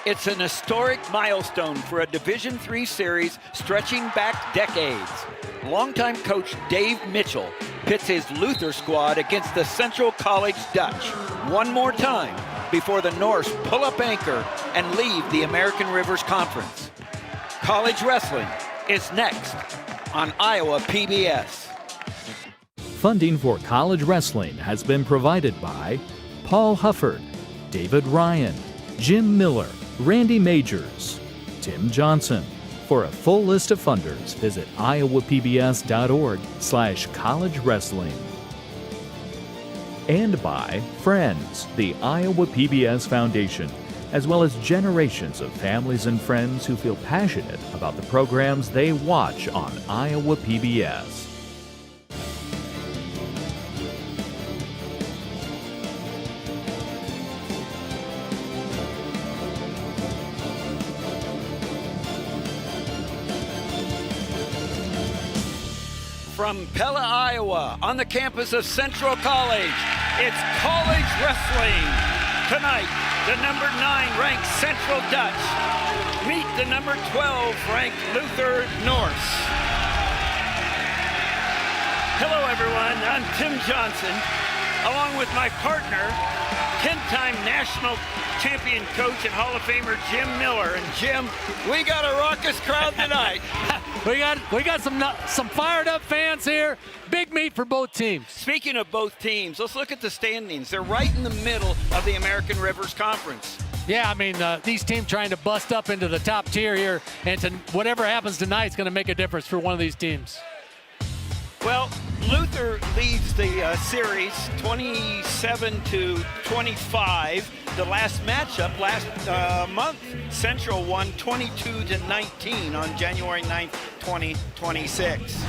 It's an historic milestone for a Division III series stretching back decades. Longtime coach Dave Mitchell pits his Luther squad against the Central College Dutch one more time before the Norse pull up anchor and leave the American Rivers Conference. College wrestling is next on Iowa PBS. Funding for college wrestling has been provided by Paul Hufford, David Ryan, Jim Miller, Randy Majors, Tim Johnson. For a full list of funders, visit iowapbs.org/college wrestling. And by Friends, the Iowa PBS Foundation, as well as generations of families and friends who feel passionate about the programs they watch on Iowa PBS. From Pella, Iowa, on the campus of Central College, it's college wrestling. Tonight, the number 9 ranked Central Dutch meet the number 12 ranked Luther Norse. Hello everyone, I'm Tim Johnson, along with my partner, 10-time national champion coach and Hall of Famer Jim Miller. And Jim, we got a raucous crowd tonight. We got some fired up fans here. Big meet for both teams. Speaking of both teams, let's look at the standings. They're right in the middle of the American Rivers Conference. Yeah, I mean, these teams trying to bust up into the top tier here, and whatever happens tonight is going to make a difference for one of these teams. Well, Luther leads the series 27-25. The last matchup last month, Central won 22-19 on January 9th, 2026.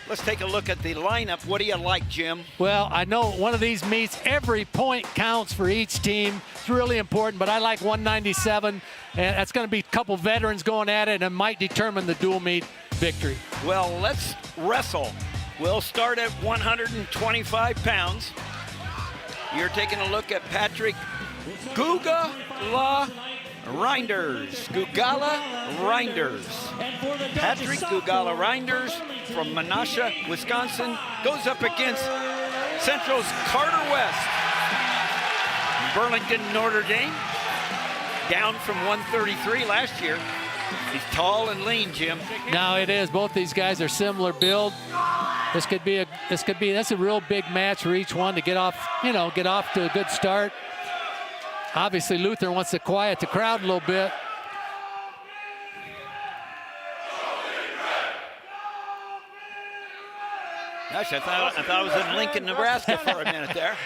Let's take a look at the lineup. What do you like, Jim? Well, I know one of these meets, every point counts for each team. It's really important, but I like 197, and that's going to be a couple veterans going at it, and it might determine the dual meet victory. Well, let's wrestle. We'll start at 125 pounds. You're taking a look at Patrick Gugala Reinders. Patrick Gugala Reinders from Menasha, Wisconsin, goes up against Central's Carter West. Burlington, Notre Dame, down from 133 last year. He's tall and lean, Jim. No, it is. Both these guys are similar build. That's a real big match for each one to get off to a good start. Obviously, Luther wants to quiet the crowd a little bit. Gosh, I thought I was in Lincoln, Nebraska for a minute there.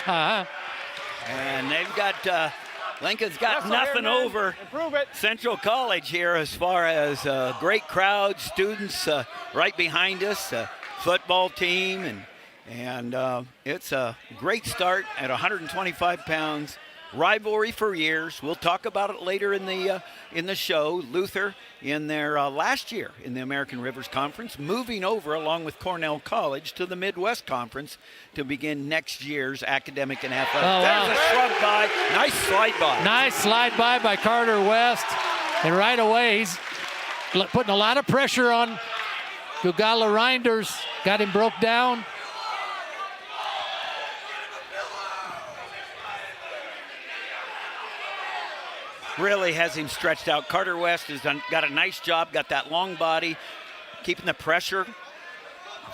And they've got Lincoln's got nothing over Central College here as far as great crowd, students right behind us, football team, and it's a great start at 125 pounds. Rivalry for years. We'll talk about it later in the show. Luther in their last year in the American Rivers Conference, moving over along with Cornell College to the Midwest Conference to begin next year's academic and athletic. Oh, wow. There's a shrug by. Nice slide by. Nice slide by Carter West. And right away, he's putting a lot of pressure on Gugala Reinders. Got him broke down. Really has him stretched out. Carter West has got a nice job, got that long body, keeping the pressure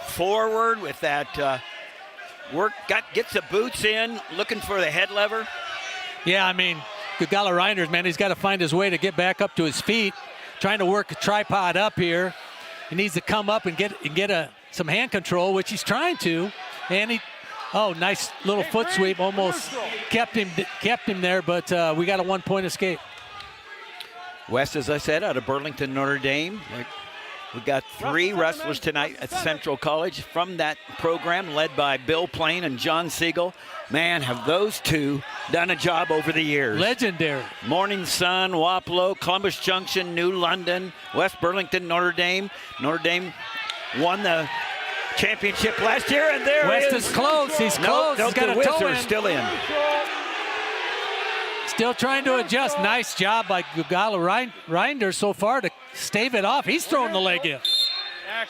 forward with that work. Gets the boots in, looking for the head lever. Yeah, I mean, Gugala Reinders, man, he's got to find his way to get back up to his feet. Trying to work a tripod up here. He needs to come up and get some hand control, which he's trying to. And nice little foot sweep, almost kept him there, but we got a 1-point escape. West, as I said, out of Burlington, Notre Dame. We've got 3 wrestlers tonight at Central College from that program, led by Bill Plain and John Siegel. Man, have those two done a job over the years. Legendary. Morning Sun, Wapello, Columbus Junction, New London, West Burlington, Notre Dame. Notre Dame won the championship last year, and there West is close. He's close. He's got the a toe Wizards in. still in. still trying to adjust. Nice job by Gugala Reinders so far to stave it off. He's throwing the leg in.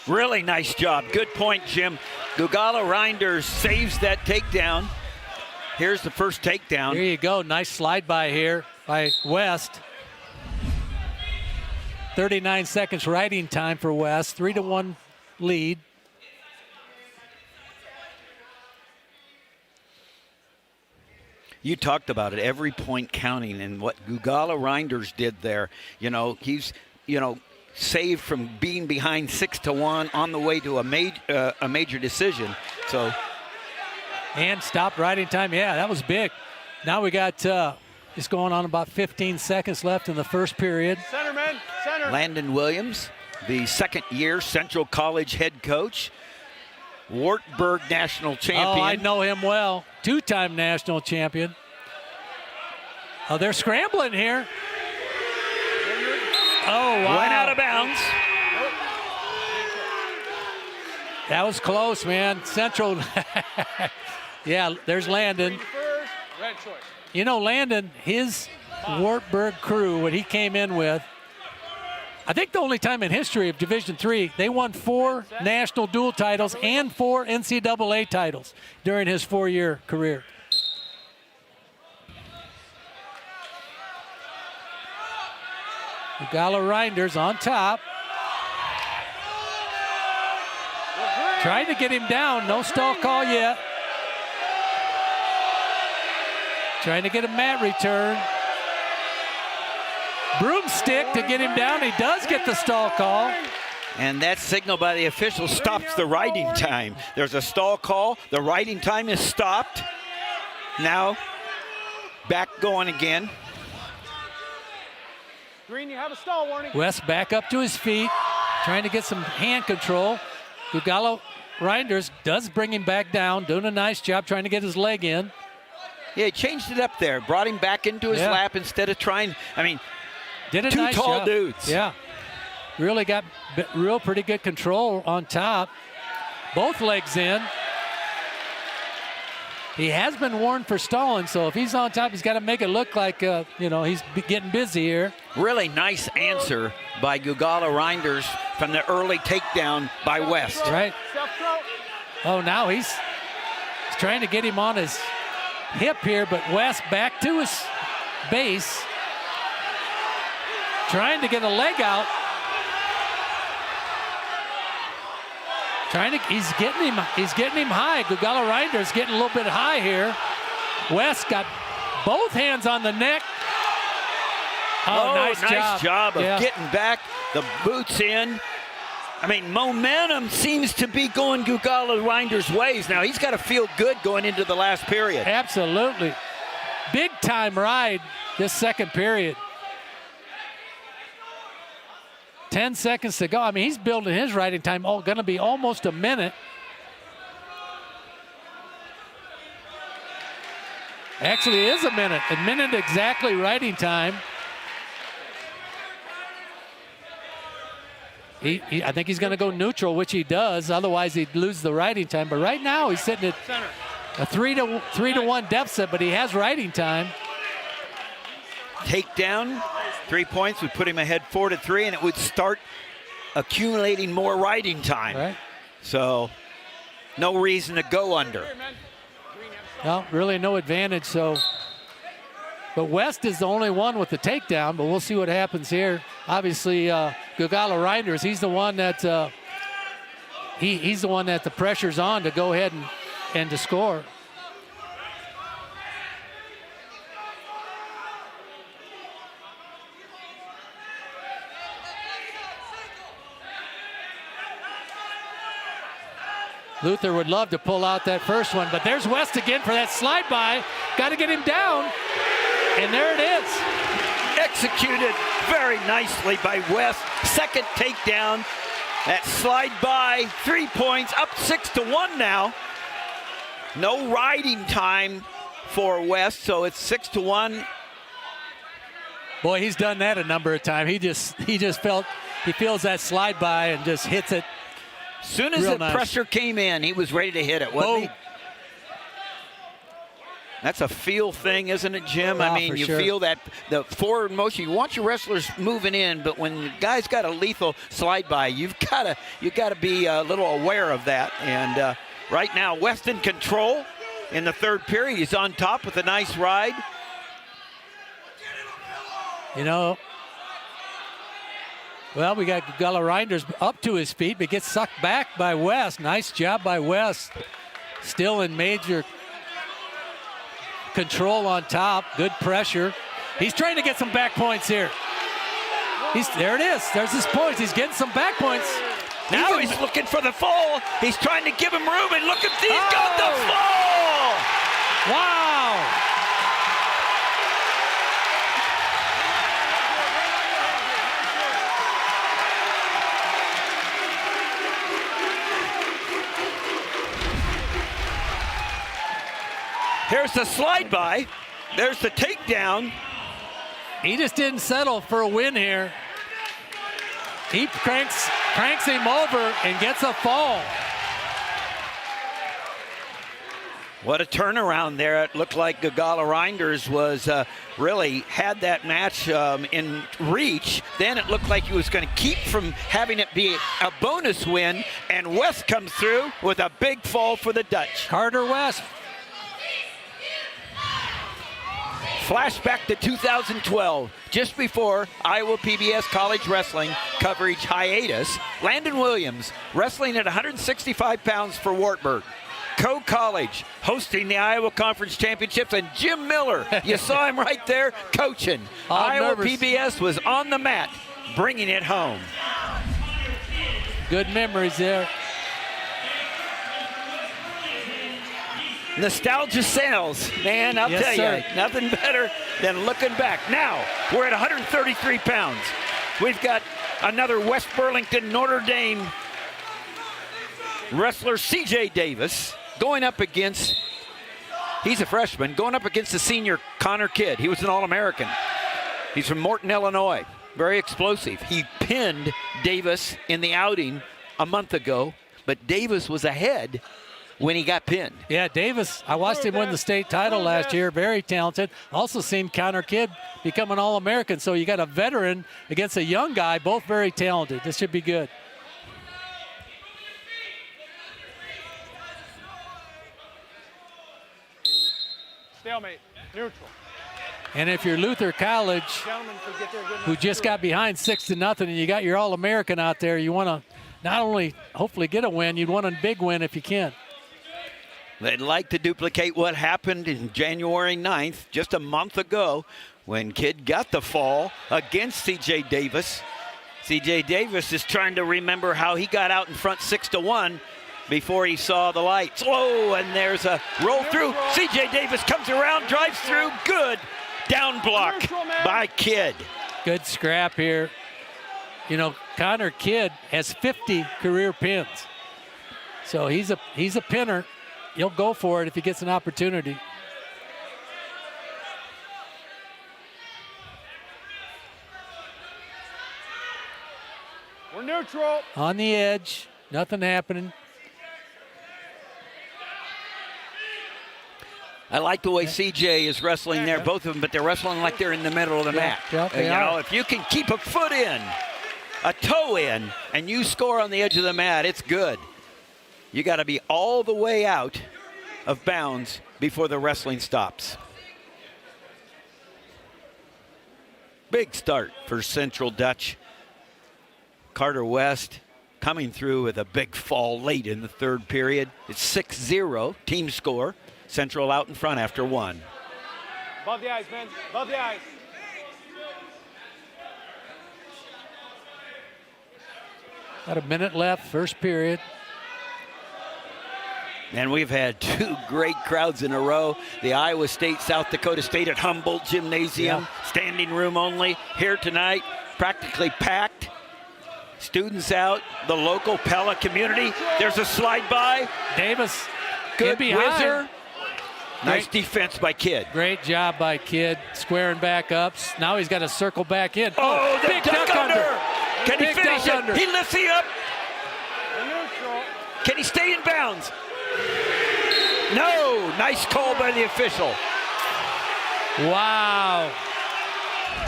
Really nice job. Good point, Jim. Gugala Reinders saves that takedown. Here's the first takedown. There you go. Nice slide by here by West. 39 seconds riding time for West. 3-1 lead. You talked about it, every point counting, and what Gugala Reinders did there. He's, saved from being behind 6-1 on the way to a major decision. So, and stopped riding time. Yeah, that was big. Now we got it's going on about 15 seconds left in the first period. Centerman, center. Landon Williams, the second-year Central College head coach, Wartburg national champion. Oh, I know him well. Two-time national champion. Oh, they're scrambling here. Oh, wow. Went out of bounds. That was close, man. Central. Yeah, there's Landon. Red choice. Landon, his Wartburg crew, what he came in with, I think the only time in history of Division III, they won 4 national dual titles and 4 NCAA titles during his 4-year career. Gugala Reinders on top. Trying to get him down. No stall call yet. Trying to get a mat return. Broomstick to get him down. He does get the stall call. And that signal by the official stops the riding time. There's a stall call. The riding time is stopped. Now, back going again. Green, you have a stall warning. West back up to his feet, trying to get some hand control. Gugala Reinders does bring him back down, doing a nice job trying to get his leg in. Yeah, he changed it up there, brought him back into his lap instead of trying. Did a two nice tall job. dudes. Yeah, really got real pretty good control on top. Both legs in. He has been warned for stalling, so if he's on top, he's got to make it look like, he's getting busy here. Really nice answer by Gugala Reinders from the early takedown by West. Right. Self-throw. Oh, now he's trying to get him on his hip here, but West back to his base. Trying to get a leg out. He's getting him high. Gugala Reinders getting a little bit high here. West got both hands on the neck. Oh, nice job of getting back, the boots in. Momentum seems to be going Gugala Reinders' ways now. He's got to feel good going into the last period. Absolutely. Big time ride this second period. 10 seconds to go. He's building his riding time, going to be almost a minute. Actually, it is a minute exactly riding time. I think he's going to go neutral, which he does. Otherwise, he'd lose the riding time. But right now, he's sitting at a 3-1 deficit, but he has riding time. Takedown, 3 points would put him ahead 4-3, and it would start accumulating more riding time. Right. So, no reason to go under. No, really no advantage. So, but West is the only one with the takedown. But we'll see what happens here. Obviously, Gugala Reinders, he's the one that he's the one that the pressure's on to go ahead and to score. Luther would love to pull out that first one, but there's West again for that slide by. Got to get him down, and there it is. Executed very nicely by West. Second takedown. That slide by, 3 points, up 6-1 now. No riding time for West, so it's 6-1. Boy, he's done that a number of times. He feels that slide by and just hits it. Soon as the pressure came in, he was ready to hit it, wasn't he? That's a feel thing, isn't it, Jim? I mean, for you sure. feel that the forward motion. You want your wrestlers moving in, but when the guy's got a lethal slide by, you've got to be a little aware of that. And right now, West in control in the third period. He's on top with a nice ride. You know, well, we got Gullah Reinders up to his feet, but gets sucked back by West. Nice job by West. Still in major control on top. Good pressure. He's trying to get some back points here. There it is. There's his points. He's getting some back points. Now he's looking for the fall. He's trying to give him room, and look at he's got the fall. Wow. Here's the slide by. There's the takedown. He just didn't settle for a win here. He cranks him over and gets a fall. What a turnaround there. It looked like Gagala Reinders was really had that match in reach. Then it looked like he was going to keep from having it be a bonus win. And West comes through with a big fall for the Dutch. Carter West. Flashback to 2012, just before Iowa PBS College Wrestling coverage hiatus. Landon Williams wrestling at 165 pounds for Wartburg. Co-college hosting the Iowa Conference Championships, and Jim Miller, you saw him right there coaching. Iowa nervous. PBS was on the mat, bringing it home. Good memories there. Nostalgia sells, man, I'll Yes, tell sir. you, nothing better than looking back. Now, we're at 133 pounds. We've got another West Burlington Notre Dame wrestler, CJ Davis, going up against, he's a freshman, going up against the senior Connor Kidd. He was an All-American. He's from Morton, Illinois. Very explosive. He pinned Davis in the outing a month ago, but Davis was ahead when he got pinned. Yeah, Davis, I watched him win the state title last year. Very talented. Also seen Connor Kidd become an All-American. So you got a veteran against a young guy, both very talented. This should be good. Stalemate. Neutral. And if you're Luther College, Gentlemen, could get there good who just got behind 6-0, and you got your All-American out there, you want to not only hopefully get a win, you'd want a big win if you can. They'd like to duplicate what happened in January 9th, just a month ago, when Kidd got the fall against C.J. Davis. C.J. Davis is trying to remember how he got out in front 6-1 before he saw the lights. Oh, and there's a roll through. C.J. Davis comes around, drives through. Good down block by Kidd. Good scrap here. You know, Connor Kidd has 50 career pins. So he's a pinner. He'll go for it if he gets an opportunity. We're neutral. On the edge, nothing happening. I like the way CJ is wrestling there, both of them, but they're wrestling like they're in the middle of the mat. Yeah, they you are. know, if you can keep a foot in, a toe in, and you score on the edge of the mat, it's good. You got to be all the way out of bounds before the wrestling stops. Big start for Central Dutch. Carter West coming through with a big fall late in the third period. It's 6-0 team score. Central out in front after one. Above the eyes, man. Above the eyes. About a minute left, first period. And we've had two great crowds in a row. The Iowa State, South Dakota State at Humboldt Gymnasium. Standing room only. Here tonight, practically packed. Students out, the local Pella community. There's a slide by. Davis, Good get behind. whizzer. Nice defense by Kidd. Great job by Kidd, squaring back up. Now he's got to circle back in. Oh, the big duck under. Can he Big finish duck it? under. He lifts it up. We're neutral. Can he stay in bounds? No, Oh, nice call by the official. Wow.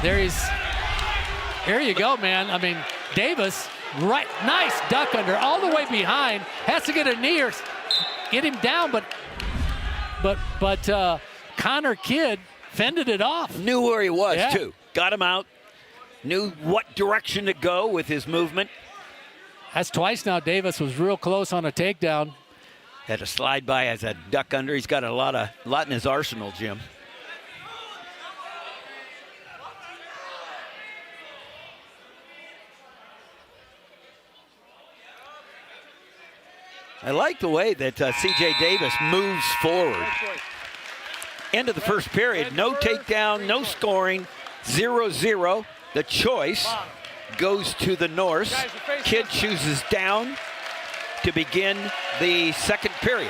Here you go, man. I mean, Davis, right, nice duck under, all the way behind, has to get a knee or get him down, but Connor Kidd fended it off. Knew where he was, Yeah. too. Got him out. Knew what direction to go with his movement. That's twice now Davis was real close on a takedown. Had to slide by as a duck under. He's got a lot in his arsenal, Jim. I like the way that C.J. Davis moves forward. End of the first period. No takedown, no scoring, 0-0. The choice goes to the Norse. Kidd chooses down to begin the second period.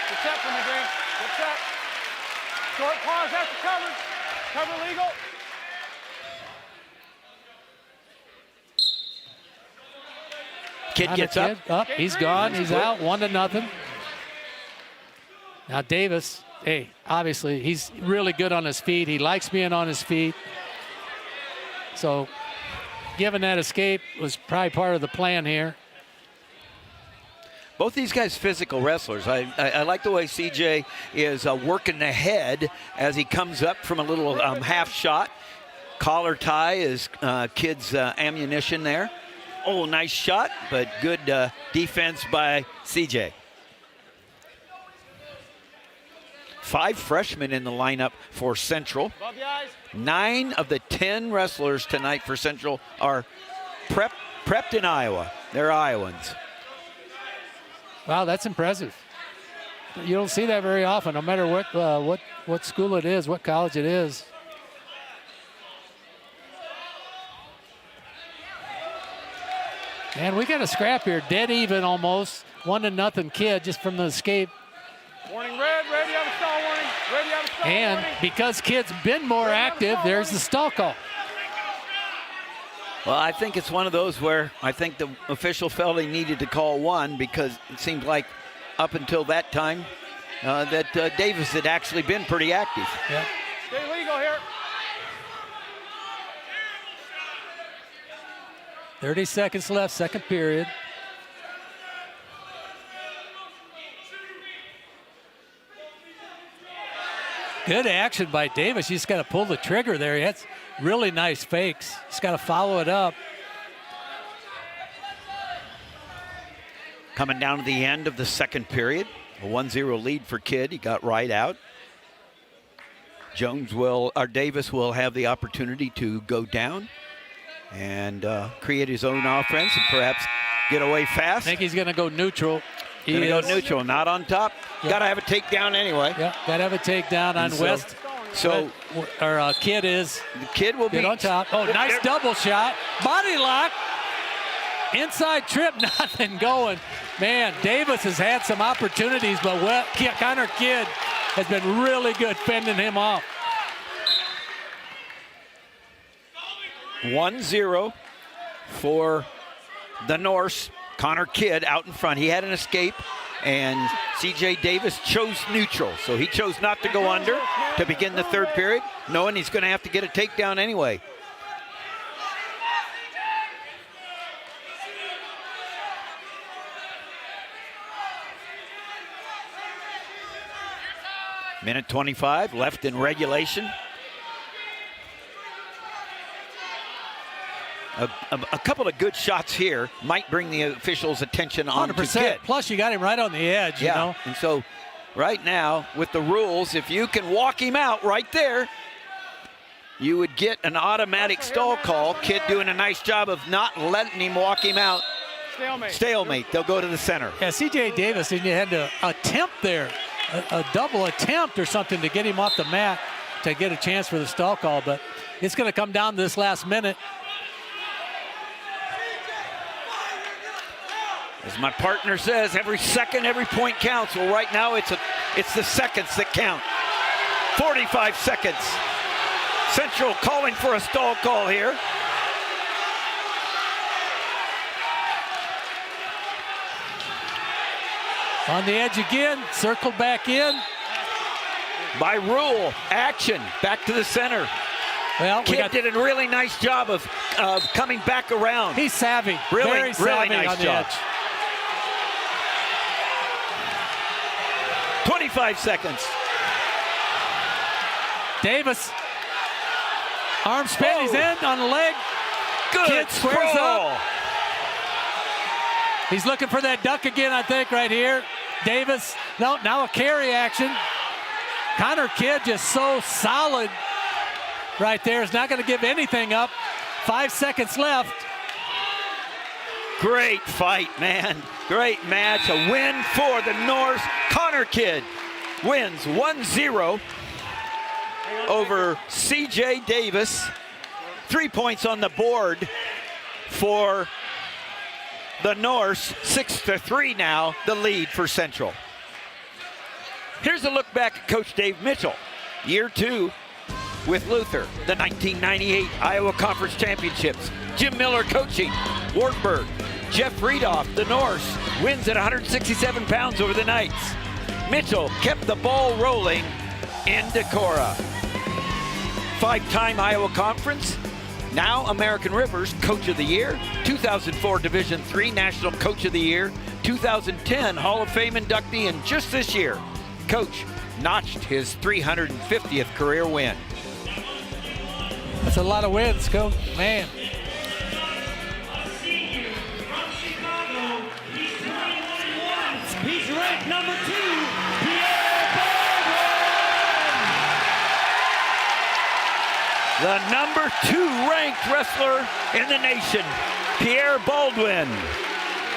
Get set for me, Green. Get set. Short pause after cover. Cover legal. Kidd gets up. Up. He's gone. He's out. 1-0. Now Davis, hey, obviously he's really good on his feet. He likes being on his feet. So giving that escape was probably part of the plan here. Both these guys physical wrestlers. I like the way CJ is working the head as he comes up from a little half shot. Collar tie is Kidd's ammunition there. Oh, nice shot, but good defense by CJ. 5 freshmen in the lineup for Central. Above the eyes. 9 of the 10 wrestlers tonight for Central are prepped in Iowa. They're Iowans. Wow, that's impressive. You don't see that very often, no matter what school it is, what college it is. Man, we got a scrap here, dead even almost. 1-0 Kidd just from the escape. Warning red, ready out of stall warning. Ready out of stall And warning. because Kidd's been more active, there's the stall call. Well, I think it's one of those where I think the official felt he needed to call one because it seemed like up until that time that Davis had actually been pretty active. Yeah. Stay legal here. 30 seconds left, second period. Good action by Davis. You just got to pull the trigger there. He has really nice fakes. Just got to follow it up. Coming down to the end of the second period, a 1-0 lead for Kidd. He got right out. Davis will have the opportunity to go down and create his own offense and perhaps get away fast. I think he's going to go neutral. Gonna go neutral, not on top. Yeah. Got to have a takedown anyway. Yeah, got to have a takedown on so- West. So Kidd is the Kidd will good be on top. Oh, nice double shot. Body lock. Inside trip, nothing going. Man, Davis has had some opportunities, but Connor Kidd has been really good fending him off. 1-0 for the Norse. Connor Kidd out in front. He had an escape, and C.J. Davis chose neutral. So he chose not to go under to begin the third period, knowing he's going to have to get a takedown anyway. Minute 25 left in regulation. A couple of good shots here might bring the officials' attention on to 100%. Kidd. Plus, you got him right on the edge, you know. And so right now, with the rules, if you can walk him out right there, you would get an automatic stall call. Kidd doing a nice job of not letting him walk him out. Stalemate. They'll go to the center. Yeah, C.J. Davis had to attempt there, a double attempt or something to get him off the mat to get a chance for the stall call, but it's going to come down to this last minute. As my partner says, every second, every point counts. Well, right now it's the seconds that count. 45 seconds. Central calling for a stall call here. On the edge again, circled back in. By rule, action, back to the center. Well, Kid did a really nice job of coming back around. He's savvy. Really, very savvy nice on the job. edge. 25 seconds. Davis. Arm spin, he's in on the leg. Good Kid squares sprawl. up. He's looking for that duck again, I think, right here. Davis, no, now a carry action. Connor Kidd just so solid right there. Is not going to give anything up. 5 seconds left. Great fight, man. Great match. A win for the Norse. Connor Kidd wins 1-0 over C.J. Davis. 3 points on the board for the Norse. 6-3 now, the lead for Central. Here's a look back at Coach Dave Mitchell. Year 2 with Luther. The 1998 Iowa Conference Championships. Jim Miller coaching. Wartburg. Jeff Riedoff, the Norse, wins at 167 pounds over the Knights. Mitchell kept the ball rolling in Decorah. 5-time Iowa Conference, now American Rivers Coach of the Year, 2004 Division III National Coach of the Year, 2010 Hall of Fame inductee, and just this year, Coach notched his 350th career win. That's a lot of wins, Coach. Man. He's ranked number 2, The number 2 ranked wrestler in the nation, Pierre Baldwin.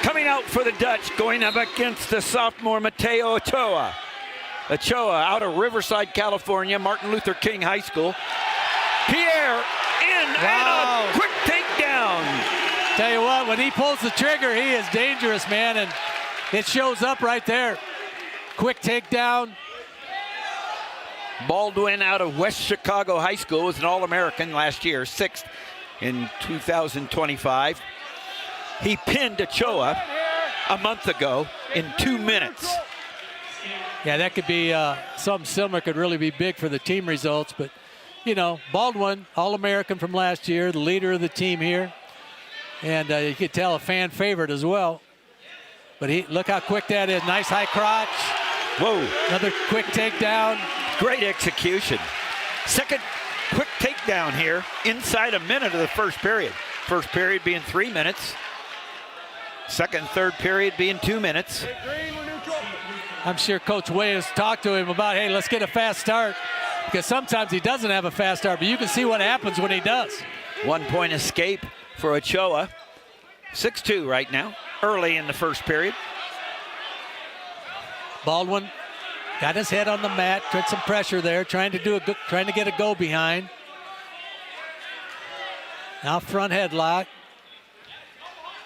Coming out for the Dutch, going up against the sophomore Mateo Ochoa. Ochoa out of Riverside, California, Martin Luther King High School. Pierre in and a quick takedown. Tell you what, when he pulls the trigger, he is dangerous, man, and it shows up right there. Quick takedown. Baldwin out of West Chicago High School was an All-American last year, 6th in 2025. He pinned Ochoa a month ago in 2 minutes. Yeah, that could be something similar, could really be big for the team results. But, you know, Baldwin, All-American from last year, the leader of the team here. And you could tell a fan favorite as well. But look how quick that is. Nice high crotch. Whoa. Another quick takedown. Great execution. Second quick takedown here inside a minute of the first period. First period being 3 minutes. Second, third period being 2 minutes. I'm sure Coach Williams talked to him about, hey, let's get a fast start. Because sometimes he doesn't have a fast start, but you can see what happens when he does. 1 point escape for Ochoa. 6-2 right now, early in the first period. Baldwin got his head on the mat, put some pressure there, trying to get a go behind. Now front headlock.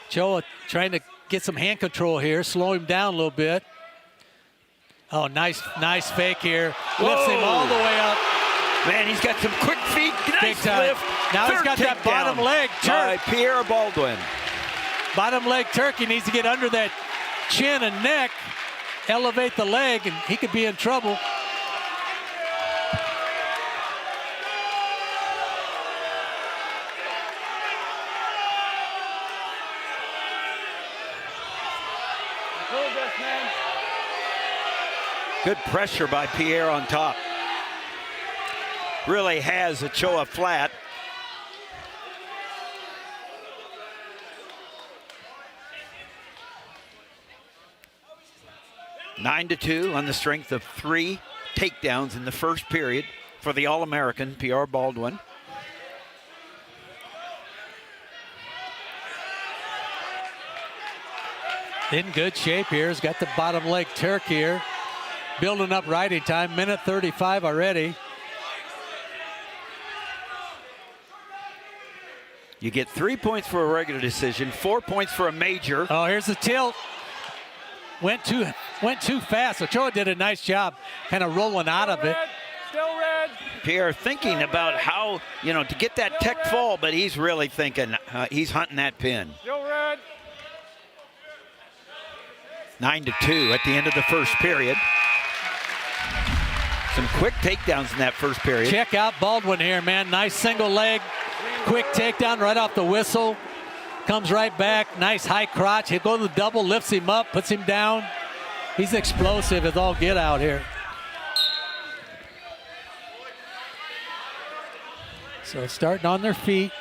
Ochoa trying to get some hand control here, slow him down a little bit. Oh, nice fake here. Lifts him all the way up. Man, he's got some quick feet. Nice lift. Now he's got that bottom leg by turk. Pierre Baldwin. Bottom leg turk. He needs to get under that chin and neck, elevate the leg, and he could be in trouble. Good pressure by Pierre on top. Really has Ochoa flat. Nine to 2 on the strength of 3 takedowns in the first period for the All-American, Pierre Baldwin. In good shape here. He's got the bottom leg turk here. Building up riding time, minute 35 already. You get 3 points for a regular decision, 4 points for a major. Oh, here's the tilt. Went too fast. Ochoa did a nice job kind of rolling out of it. Still red. Pierre thinking about how, to get that tech fall, but he's really thinking, he's hunting that pin. Still red. 9-2 at the end of the first period. Some quick takedowns in that first period. Check out Baldwin here, man. Nice single leg, quick takedown right off the whistle. Comes right back, nice high crotch. He'll go to the double, lifts him up, puts him down. He's explosive as all get out here. So starting on their feet.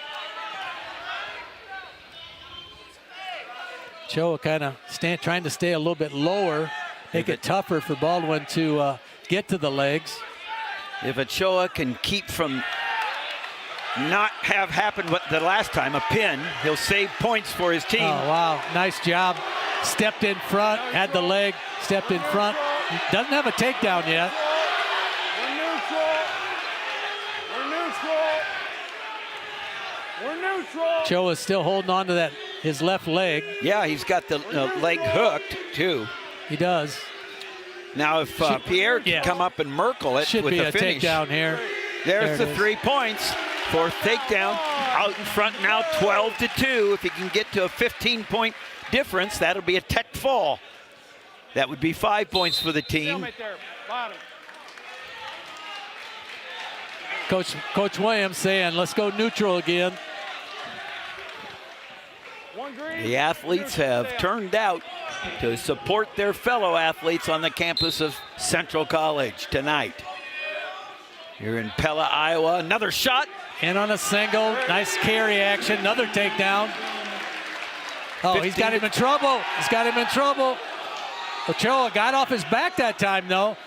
Choa kind of trying to stay a little bit lower, make it tougher for Baldwin to get to the legs. If Ochoa can keep from not have happened what the last time, a pin, he'll save points for his team. Oh, wow, nice job. Stepped in front, had the leg, stepped in front. Doesn't have a takedown yet. We're neutral. We're neutral. We're neutral. Choa is still holding on to that, his left leg. Yeah, he's got the leg hooked, too. He does. Now, if Pierre can come up and Merkel it Should with be a a finish. takedown here. There's There the it is. 3 points. Fourth takedown. Out in front now, 12-2. If he can get to a 15-point difference, that'll be a tech fall. That would be 5 points for the team. Stalemate there. Bottom. Coach Williams saying, let's go neutral again. One green. The athletes have turned out to support their fellow athletes on the campus of Central College tonight. Here in Pella, Iowa. Another shot. In on a single, nice carry action, another takedown. Oh, he's got him in trouble. He's got him in trouble. Ochoa got off his back that time, though.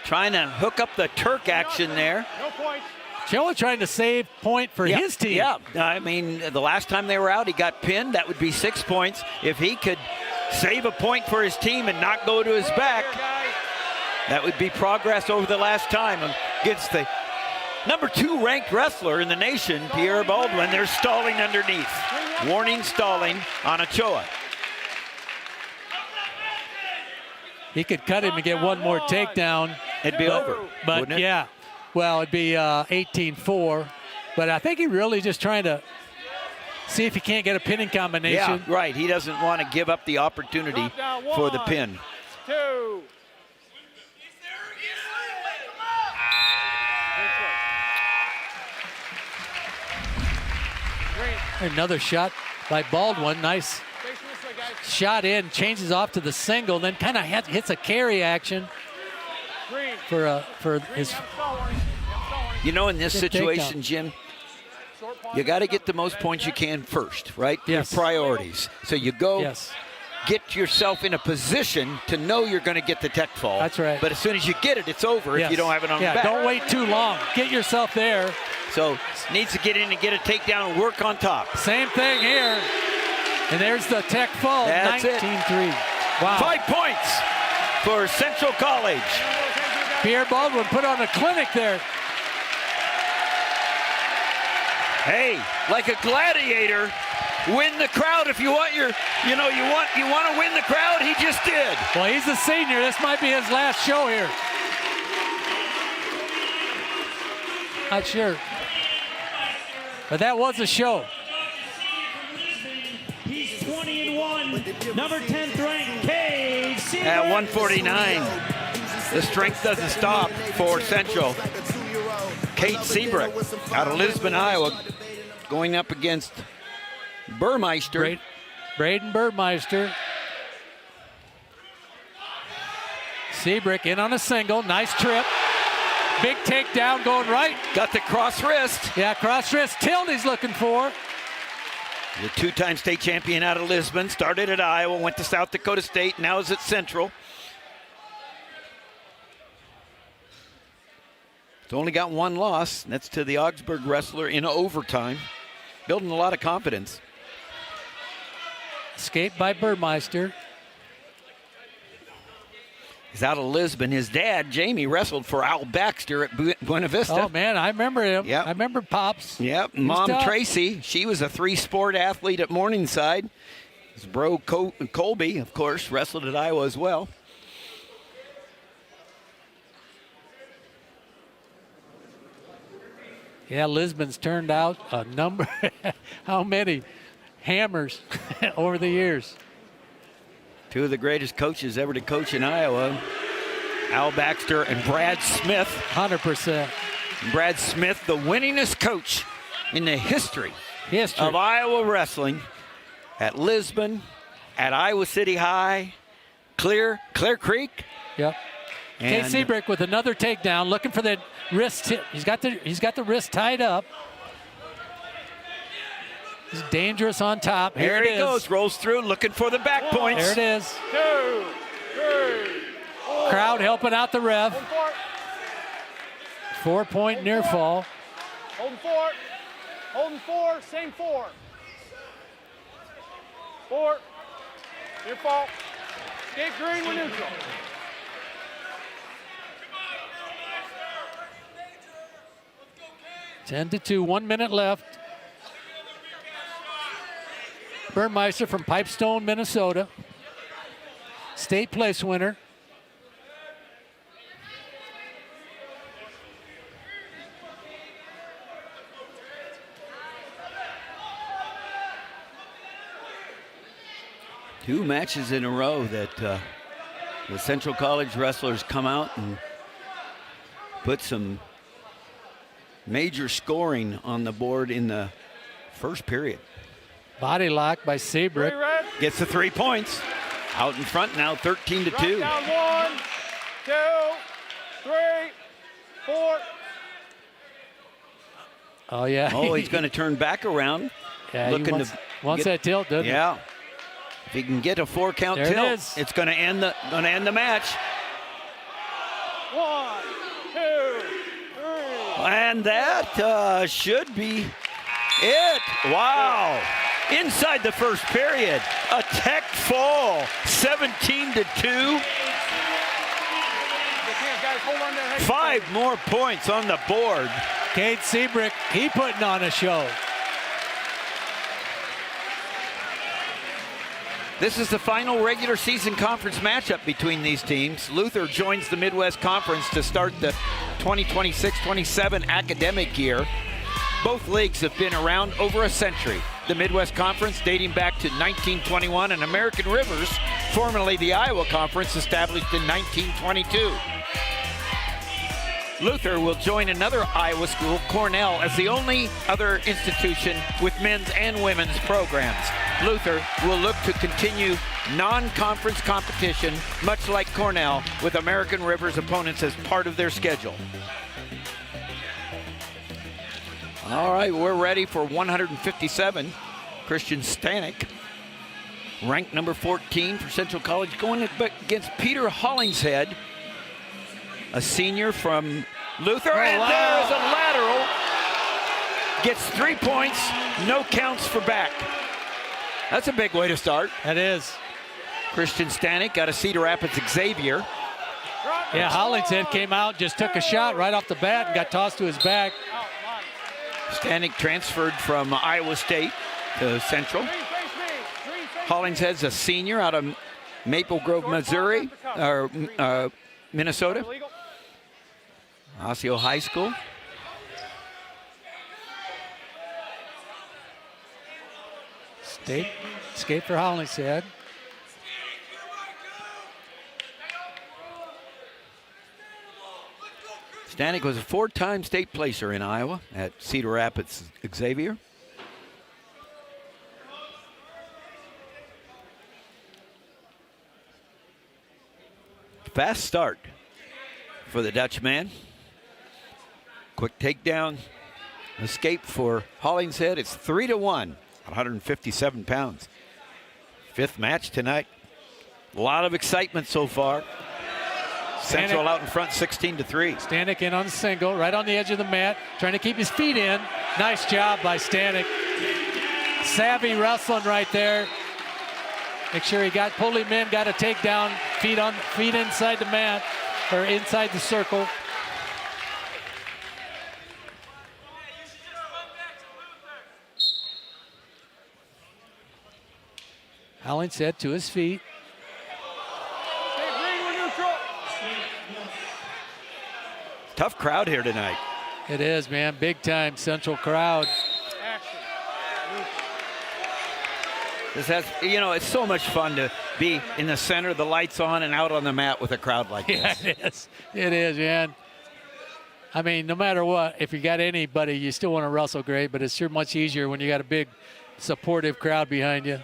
Trying to hook up the Turk action there. No points. Ochoa trying to save point for his team. Yeah, I mean, the last time they were out, he got pinned. That would be 6 points. If he could save a point for his team and not go to his back, that would be progress over the last time against the number 2 ranked wrestler in the nation, Pierre Baldwin. They're stalling underneath. Warning stalling on Ochoa. He could cut him and get one more takedown. It'd be over, But wouldn't it? yeah, well, it'd be 18-4. But I think he really just trying to see if he can't get a pinning combination. Yeah, right. He doesn't want to give up the opportunity for the pin. 2. Another shot by Baldwin. Nice Facing this way, guys. shot in, changes off to the single, then kind of hits a carry action Green. for his. Stall warning. Stall warning. You know, in this Good situation, takedown. Jim, Short pause. you got to get the most points you can first, right? Yes. Your priorities. So you go Yes. get yourself in a position to know you're going to get the tech fall. That's right. But as soon as you get it, it's over if Yes. you don't have it on yeah, the back. don't wait too long. Get yourself there. So needs to get in and get a takedown and work on top. Same thing here. And there's the tech fall. That's it. 19-3. Wow. 5 points for Central College. Pierre Baldwin put on a clinic there. Hey, like a gladiator, win the crowd if you want your, you want to win the crowd. He just did. Well, he's a senior. This might be his last show here. Not sure. But that was a show. He's 20-1, number 10th ranked Cage. At 149, the strength doesn't stop for Central. Kate Seabrook out of Lisbon, Iowa, going up against Burmeister. Braden Burmeister. Seabrook in on a single. Nice trip. Big takedown going right. Got the cross wrist. Yeah, cross wrist tilt he's looking for. The 2-time state champion out of Lisbon, started at Iowa, went to South Dakota State, now is at Central. It's only got one loss, and that's to the Augsburg wrestler in overtime. Building a lot of confidence. Escaped by Burmeister. He's out of Lisbon. His dad, Jamie, wrestled for Al Baxter at Buena Vista. Oh, man, I remember him. Yep. I remember Pops. Yep, He's Mom tough. Tracy, she was a 3-sport athlete at Morningside. His bro Colby, of course, wrestled at Iowa as well. Yeah, Lisbon's turned out a number. How many hammers over the years? Two of the greatest coaches ever to coach in Iowa, Al Baxter and Brad Smith. 100%. Brad Smith, the winningest coach in the history of Iowa wrestling, at Lisbon, at Iowa City High, Clear Creek. Yep. Kate Seabrick with another takedown, looking for the wrist. He's got the wrist tied up. He's dangerous on top. Here he goes, rolls through, looking for the back points. There it is. 2, 3, 4. Crowd helping out the ref. 4-point near fall. Holding 4. Holding 4. Same 4. 4. Near fall. Escape green, we're neutral. Ten to 2, 1 minute left. Burmeister from Pipestone, Minnesota. State place winner. Two matches in a row that the Central College wrestlers come out and put some major scoring on the board in the first period. Body lock by Seabrick. Gets the 3 points. Out in front now, 13 to 2. Down 1, 2, 3, 4. Oh, yeah. Oh, he's going to turn back around. Yeah, looking he wants that tilt, doesn't he? Yeah. If he can get a 4-count There tilt, it is. it's going to end the match. 1, 2, 3. And that should be it. Wow. Inside the first period, a tech fall, 17 to 2. 5 more points on the board. Kate Seabrick, he putting on a show. This is the final regular season conference matchup between these teams. Luther joins the Midwest Conference to start the 2026-27 academic year. Both leagues have been around over a century. The Midwest Conference dating back to 1921, and American Rivers, formerly the Iowa Conference, established in 1922. Luther will join another Iowa school, Cornell, as the only other institution with men's and women's programs. Luther will look to continue non-conference competition, much like Cornell, with American Rivers opponents as part of their schedule. All right, we're ready for 157. Christian Stanek, ranked number 14 for Central College, going against Peter Hollingshead, a senior from Luther. And there is a lateral. Gets 3 points, no counts for back. That's a big way to start. That is. Christian Stanek out of Cedar Rapids Xavier. Yeah, Hollingshead came out, just took a shot right off the bat and got tossed to his back. Stanek transferred from Iowa State to Central. Hollingshead's a senior out of Maple Grove, Missouri, or Minnesota. Osseo High School. Escape for Hollingshead. Stanek was a 4-time state placer in Iowa at Cedar Rapids Xavier. Fast start for the Dutchman. Quick takedown, escape for Hollingshead. It's 3-1, 157 pounds. 5th match tonight. A lot of excitement so far. Central out in front, 16-3. Stanek in on the single, right on the edge of the mat, trying to keep his feet in. Nice job by Stanek. Savvy wrestling right there. Make sure he pulled him in, got a takedown, feet inside the mat, or inside the circle. Hollingshead to his feet. Tough crowd here tonight. It is, man. Big time Central crowd. This has, it's so much fun to be in the center, the lights on, and out on the mat with a crowd like this. Yeah, it is. It is, man. I mean, no matter what, if you got anybody, you still want to wrestle great, but it's sure much easier when you got a big supportive crowd behind you.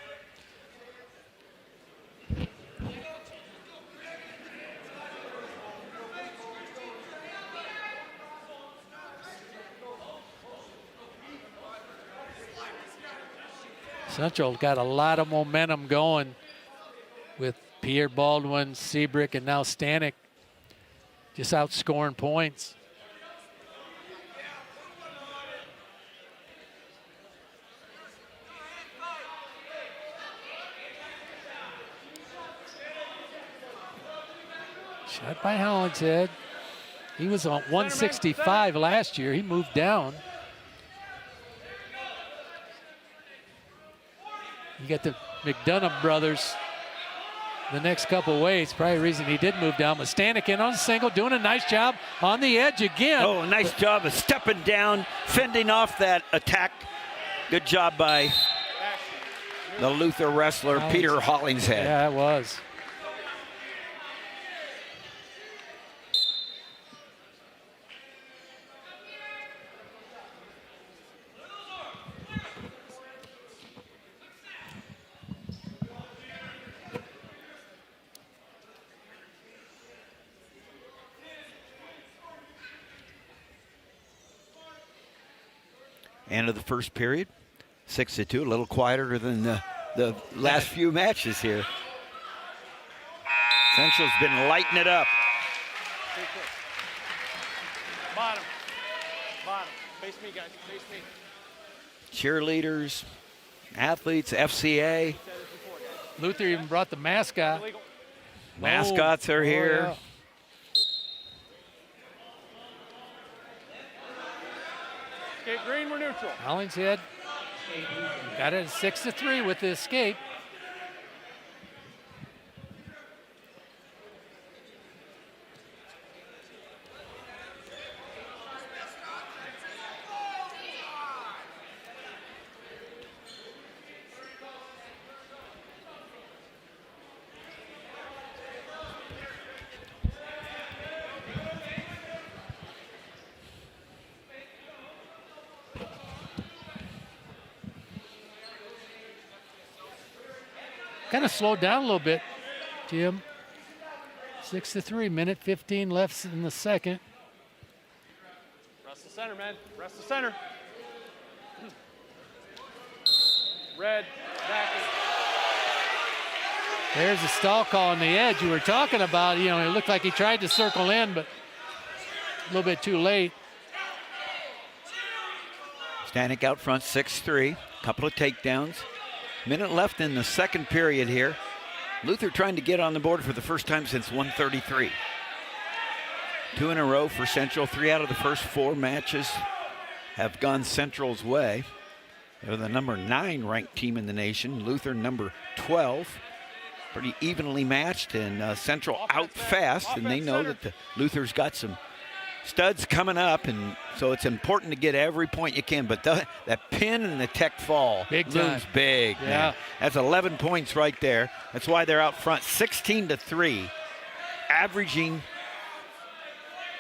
Central got a lot of momentum going with Pierre Baldwin, Seabrick, and now Stanek just outscoring points. Shot by Hollingshead. He was on 165 last year. He moved down. You got the McDonough brothers the next couple weights. Probably the reason he did move down. But Stanek in on a single, doing a nice job on the edge again. Oh, a nice job of stepping down, fending off that attack. Good job by the Luther wrestler, Peter Hollingshead. Yeah, it was. End of the first period, 6-2, a little quieter than the last few matches here. Central's been lighting it up. Bottom. Face me, guys. Face me. Cheerleaders, athletes, FCA. Luther even brought the mascot. Mascots are here. Yeah. Escape green, we're neutral. Hollingshead got it at 6-3 with the escape. Kind of slowed down a little bit, Jim. 6-3, minute 15 left in the second. Rest the center, man. Rest the center. Red, backing. There's a stall call on the edge you were talking about. You know, it looked like he tried to circle in, but a little bit too late. Stanek out front, 6-3. Couple of takedowns. Minute left in the second period here. Luther trying to get on the board for the first time since 133. 2 in a row for Central. 3 out of the first 4 matches have gone Central's way. They're the number 9 ranked team in the nation. Luther number 12. Pretty evenly matched, and Central out fast, and they know that the Luther's got some studs coming up, and so it's important to get every point you can. But that pin and the tech fall looms big. Yeah. Man. That's 11 points right there. That's why they're out front, 16-3, averaging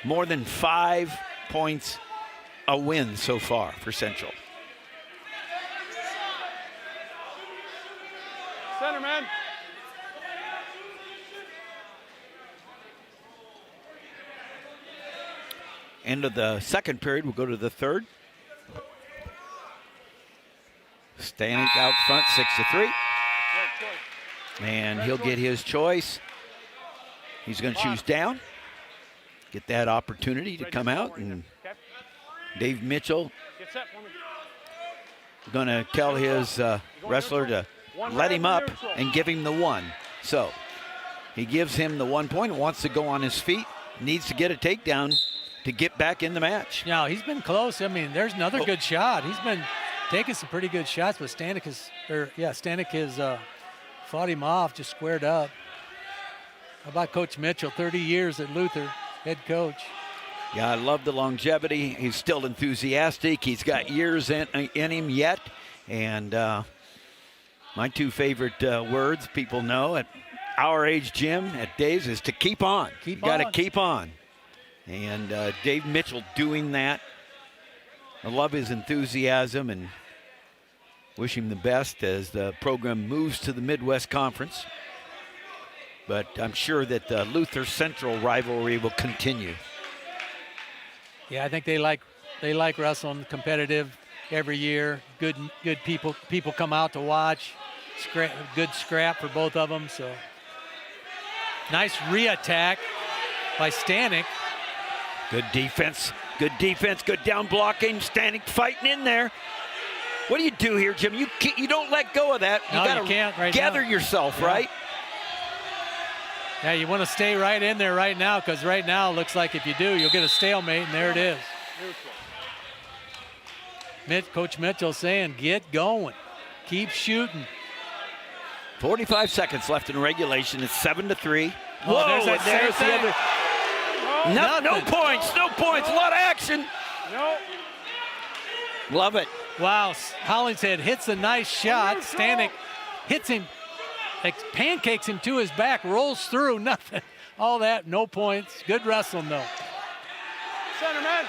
more than 5 points a win so far for Central. Center, man. End of the second period, we'll go to the third. Stanek out front, 6-3. And he'll get his choice. He's going to choose down. Get that opportunity to come out. And Dave Mitchell going to tell his wrestler to let him up and give him the 1. So he gives him the 1 point, wants to go on his feet, needs to get a takedown to get back in the match. Yeah, he's been close. I mean, there's another good shot. He's been taking some pretty good shots, but Stanek has fought him off, just squared up. How about Coach Mitchell, 30 years at Luther, head coach. Yeah, I love the longevity. He's still enthusiastic. He's got years in him yet. And My two favorite words people know at our age, Jim, at Dave's, is to keep on. Keep Got to on. keep on. And Dave Mitchell doing that. I love his enthusiasm and wish him the best as the program moves to the Midwest Conference. But I'm sure that the Luther Central rivalry will continue. Yeah, I think they like wrestling, competitive every year. Good people come out to watch. Good scrap for both of them. So nice re-attack by Stanek. Good defense, good down blocking. Stanek fighting in there. What do you do here, Jim? You don't let go of that. No, got you can't right gather now. yourself, Yeah. right? Yeah, you want to stay right in there right now, because right now it looks like if you do, you'll get a stalemate, and there it is. Coach Mitchell saying, get going. Keep shooting. 45 seconds left in regulation. It's 7-3. Oh, Whoa, there's that and there's same the thing. other. No points, no points. A lot of action. No. Love it. Wow, Hollingshead hits a nice shot. Stanek hits him, pancakes him to his back, rolls through, nothing. All that, no points. Good wrestling, though. Center man.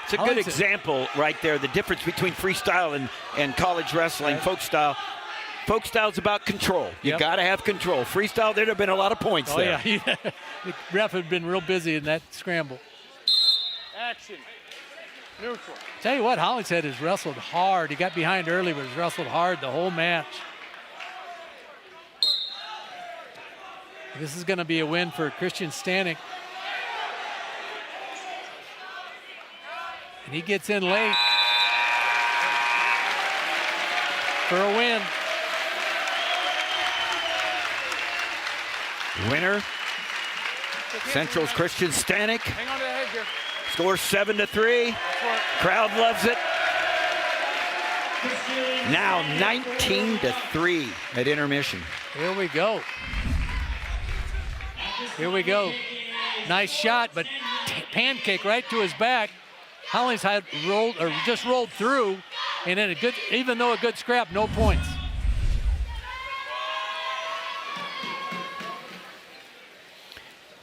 It's a good example right there, the difference between freestyle and college wrestling, folk style. Folk style is about control. You got to have control. Freestyle, there'd have been a lot of points there. Oh, yeah. The ref had been real busy in that scramble. Action. Neutral. Tell you what, Hollingshead has wrestled hard. He got behind early, but has wrestled hard the whole match. This is going to be a win for Christian Stanek. And he gets in late for a win. Winner, Central's Christian Stanek. Hang on to the head here. Score 7-3. Crowd loves it. Now 19-3 at intermission. Here we go. Here we go. Nice shot, but pancake right to his back. Hollingshead just rolled through, and then even though a good scrap, no points.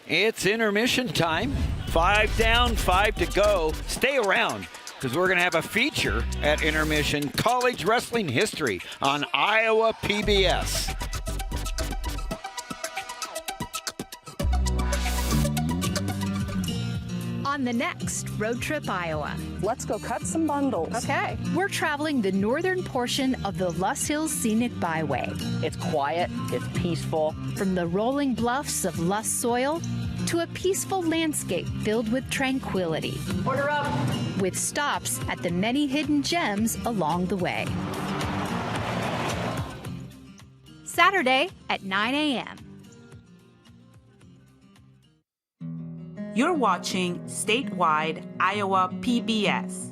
It's intermission time. 5 down, 5 to go. Stay around, because we're going to have a feature at intermission, college wrestling history on Iowa PBS. On the next Road Trip Iowa. Let's go cut some bundles. Okay. We're traveling the northern portion of the Luss Hills Scenic Byway. It's quiet, it's peaceful. From the rolling bluffs of Luss soil to a peaceful landscape filled with tranquility. Order up. With stops at the many hidden gems along the way. Saturday at 9 a.m. You're watching Statewide Iowa PBS.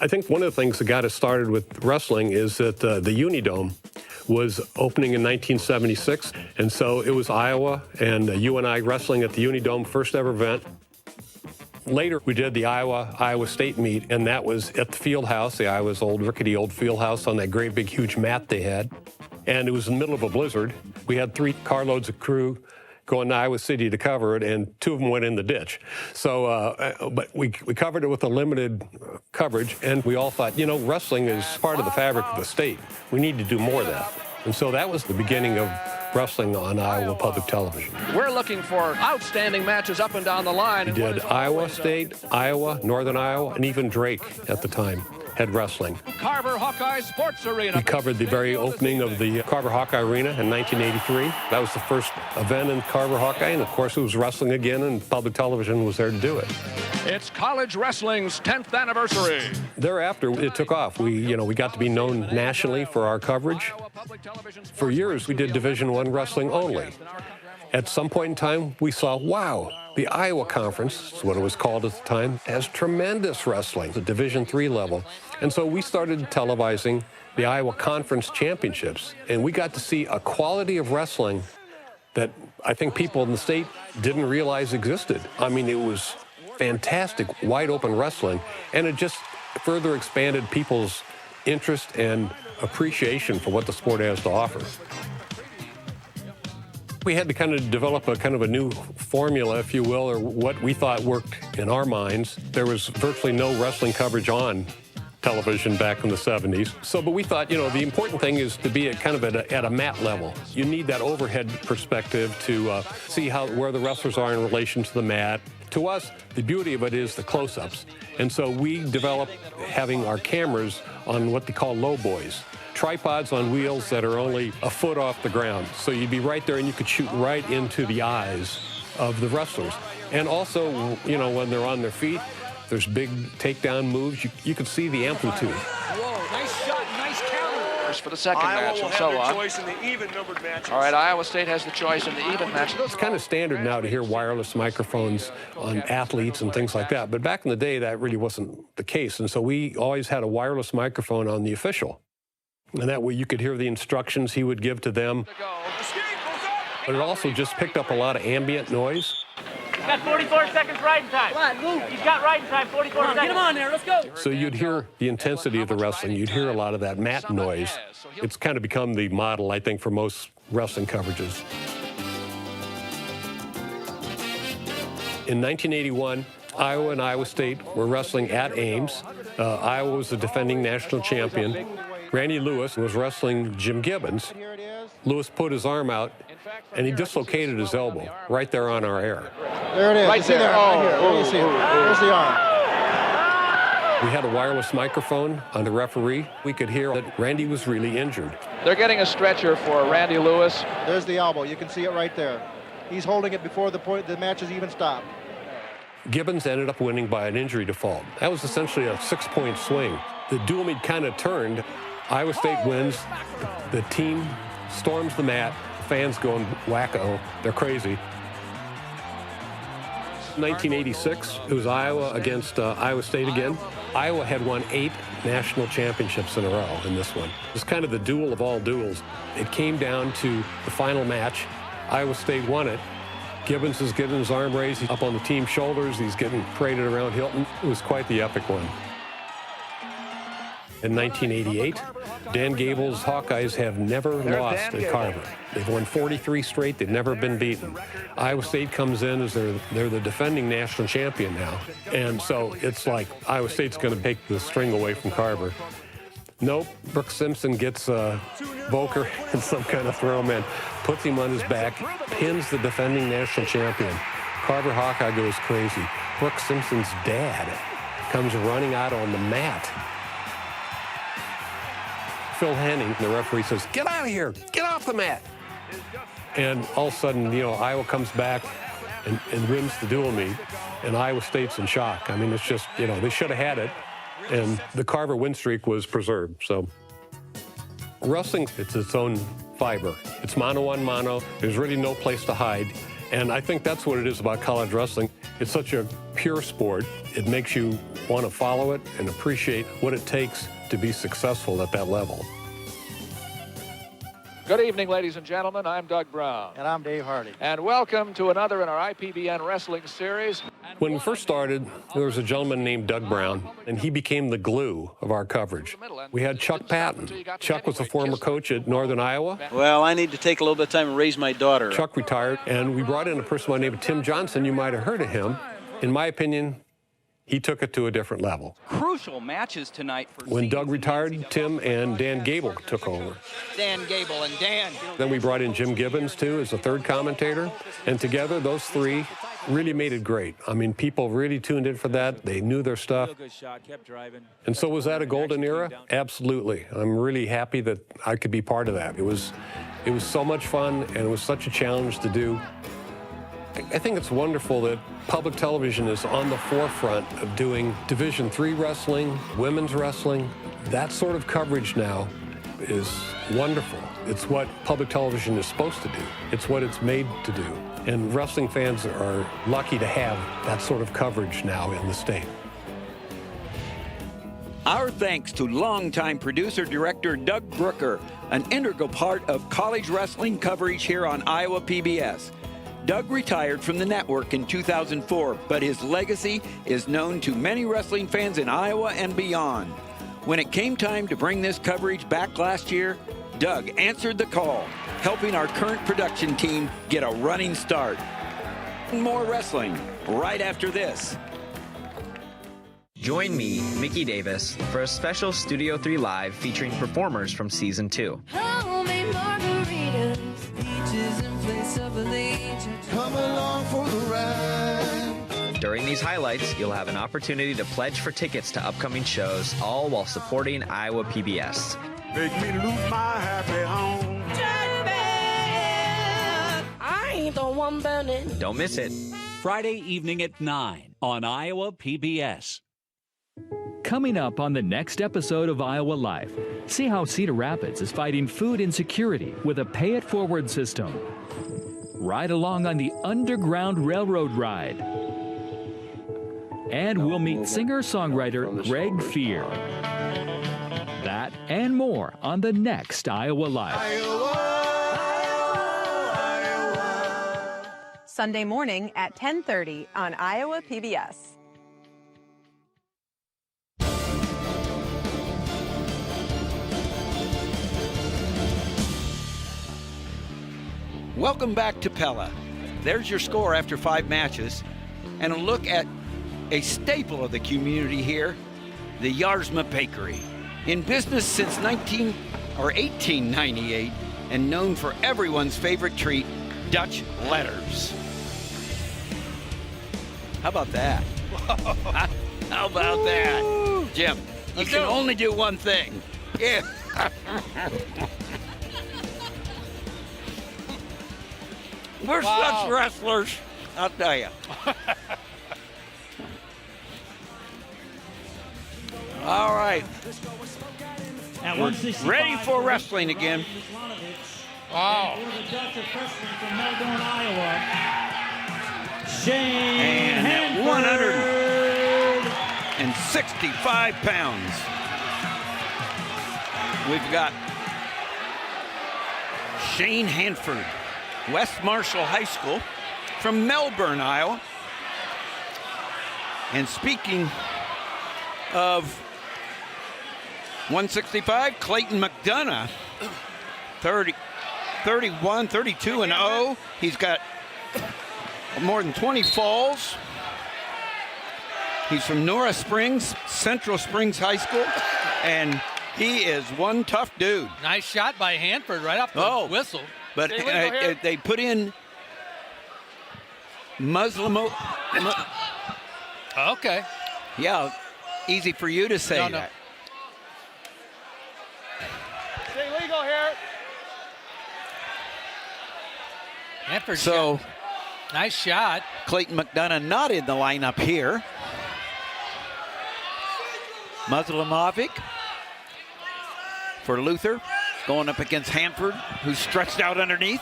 I think one of the things that got us started with wrestling is that the Unidome was opening in 1976, and so it was Iowa and UNI wrestling at the Unidome, first ever event. Later, we did the Iowa State meet, and that was at the field house, the Iowa's old rickety old field house on that great big huge mat they had. And it was in the middle of a blizzard. We had 3 carloads of crew going to Iowa City to cover it, and 2 of them went in the ditch. So, but we covered it with a limited coverage, and we all thought, wrestling is part of the fabric of the state. We need to do more of that. And so that was the beginning of wrestling on Iowa Public Television. We're looking for outstanding matches up and down the line. We did Iowa State, Iowa, Northern Iowa, and even Drake at the time had wrestling. Carver Hawkeye Sports Arena. We covered the very opening of the Carver Hawkeye Arena in 1983. That was the first event in Carver Hawkeye, and of course it was wrestling again, and public television was there to do it. It's college wrestling's 10th anniversary. Thereafter, it took off. We got to be known nationally for our coverage. For years, we did Division I wrestling only. At some point in time, we saw, wow, the Iowa Conference, is what it was called at the time, has tremendous wrestling, the Division III level. And so we started televising the Iowa Conference Championships, and we got to see a quality of wrestling that I think people in the state didn't realize existed. I mean, it was fantastic, wide open wrestling, and it further expanded people's interest and appreciation for what the sport has to offer. We had to kind of develop a new formula, if you will, or what we thought worked in our minds. There was virtually no wrestling coverage on television back in the 70s. But we thought, the important thing is to be at a mat level. You need that overhead perspective to see where the wrestlers are in relation to the mat. To us, the beauty of it is the close-ups. And so we developed having our cameras on what they call low boys. Tripods on wheels that are only a foot off the ground. So you'd be right there and you could shoot right into the eyes of the wrestlers. And also, when they're on their feet, there's big takedown moves. You could see the amplitude. Whoa, nice shot, nice counter. For the second match and so on. Choice in the even-numbered matches. All right, Iowa State has the choice in the even match. It's kind of standard now to hear wireless microphones on athletes and things like that. But back in the day, that really wasn't the case. And so we always had a wireless microphone on the official. And that way you could hear the instructions he would give to them. But it also just picked up a lot of ambient noise. He's got 44 seconds riding time. Come on, move. He's got riding time, 44 seconds. Get him on there, let's go. So you'd hear the intensity of the wrestling. You'd hear a lot of that mat noise. It's kind of become the model, I think, for most wrestling coverages. In 1981, Iowa and Iowa State were wrestling at Ames. Iowa was the defending national champion. Randy Lewis was wrestling Jim Gibbons. Lewis put his arm out, and he dislocated his elbow right there on our air. There it is. Right there. Right here. Where do you see it? There's the arm. We had a wireless microphone on the referee. We could hear that Randy was really injured. They're getting a stretcher for Randy Lewis. There's the elbow. You can see it right there. He's holding it before the match has even stopped. Gibbons ended up winning by an injury default. That was essentially a 6-point swing. The dual meet kind of turned. Iowa State wins. The team storms the mat. Fans going wacko. They're crazy. 1986, it was Iowa against Iowa State again. Iowa had won 8 national championships in a row in this one. It was kind of the duel of all duels. It came down to the final match. Iowa State won it. Gibbons is getting his arm raised. He's up on the team's shoulders. He's getting paraded around Hilton. It was quite the epic one. In 1988, Dan Gable's Hawkeyes have never lost at Carver. They've won 43 straight. They've never been beaten. Iowa State comes in as they're the defending national champion now. And so it's like Iowa State's going to take the string away from Carver. Nope, Brooks Simpson gets Volker in some kind of throw man, puts him on his back, pins the defending national champion. Carver Hawkeye goes crazy. Brooks Simpson's dad comes running out on the mat. Phil Henning, the referee, says, "Get out of here, get off the mat." And all of a sudden, Iowa comes back and wins the dual meet, and Iowa State's in shock. I mean, it's just, they should have had it. And the Carver win streak was preserved. So wrestling, it's its own fiber. It's mano on mano. There's really no place to hide. And I think that's what it is about college wrestling. It's such a pure sport. It makes you want to follow it and appreciate what it takes to be successful at that level. Good evening, ladies and gentlemen. I'm Doug Brown. And I'm Dave Hardy. And welcome to another in our IPBN wrestling series. When we first started, there was a gentleman named Doug Brown, and he became the glue of our coverage. We had Chuck Patton. Chuck was a former coach at Northern Iowa. Well, I need to take a little bit of time and raise my daughter. Chuck retired, and we brought in a person by the name of Tim Johnson. You might have heard of him. In my opinion, he took it to a different level. Crucial matches tonight. When Doug retired, Tim and Dan Gable took over. Dan Gable and Dan. Then we brought in Jim Gibbons, too, as the third commentator. And together, those three really made it great. I mean, people really tuned in for that. They knew their stuff. And so was that a golden era? Absolutely. I'm really happy that I could be part of that. It was so much fun, and it was such a challenge to do. I think it's wonderful that public television is on the forefront of doing Division III wrestling, women's wrestling. That sort of coverage now is wonderful. It's what public television is supposed to do. It's what it's made to do. And wrestling fans are lucky to have that sort of coverage now in the state. Our thanks to longtime producer-director Doug Brooker, an integral part of college wrestling coverage here on Iowa PBS. Doug retired from the network in 2004, but his legacy is known to many wrestling fans in Iowa and beyond. When it came time to bring this coverage back last year, Doug answered the call, helping our current production team get a running start. More wrestling right after this. Join me, Mickey Davis, for a special Studio 3 Live featuring performers from Season 2. Homemade margaritas, peaches in place of allegiance. Come along for the ride. During these highlights, you'll have an opportunity to pledge for tickets to upcoming shows, all while supporting Iowa PBS. Make me lose my happy home. I ain't the one burning. Don't miss it. Friday evening at 9 on Iowa PBS. Coming up on the next episode of Iowa Life, see how Cedar Rapids is fighting food insecurity with a pay-it-forward system. Ride along on the Underground Railroad ride. And we'll meet singer-songwriter Greg Fear. That and more on the next Iowa Life. Sunday morning at 10:30 on Iowa PBS. Welcome back to Pella. There's your score after 5 matches, and a look at a staple of the community here, the Yarsma Bakery. In business since 1898, and known for everyone's favorite treat, Dutch letters. How about that? How about that? Jim, you can only do one thing. Yeah. We're such wrestlers, I'll tell you. All right. We're ready for wrestling again. Wow. The Dutch freshman from Melbourne, Iowa, Shane And at 165 pounds, we've got Shane Hanford, West Marshall High School from Melbourne, Iowa. And speaking of 165, Clayton McDonough, 31, 32 and 0. He's got more than 20 falls. He's from Nora Springs, Central Springs High School, and he is one tough dude. Nice shot by Hanford right off the whistle. But they put in Muslim. Okay. Yeah, easy for you to say that. Stay legal here. Hanford. So, nice shot. Clayton McDonough not in the lineup here. Muslimovic for Luther, going up against Hanford, who's stretched out underneath.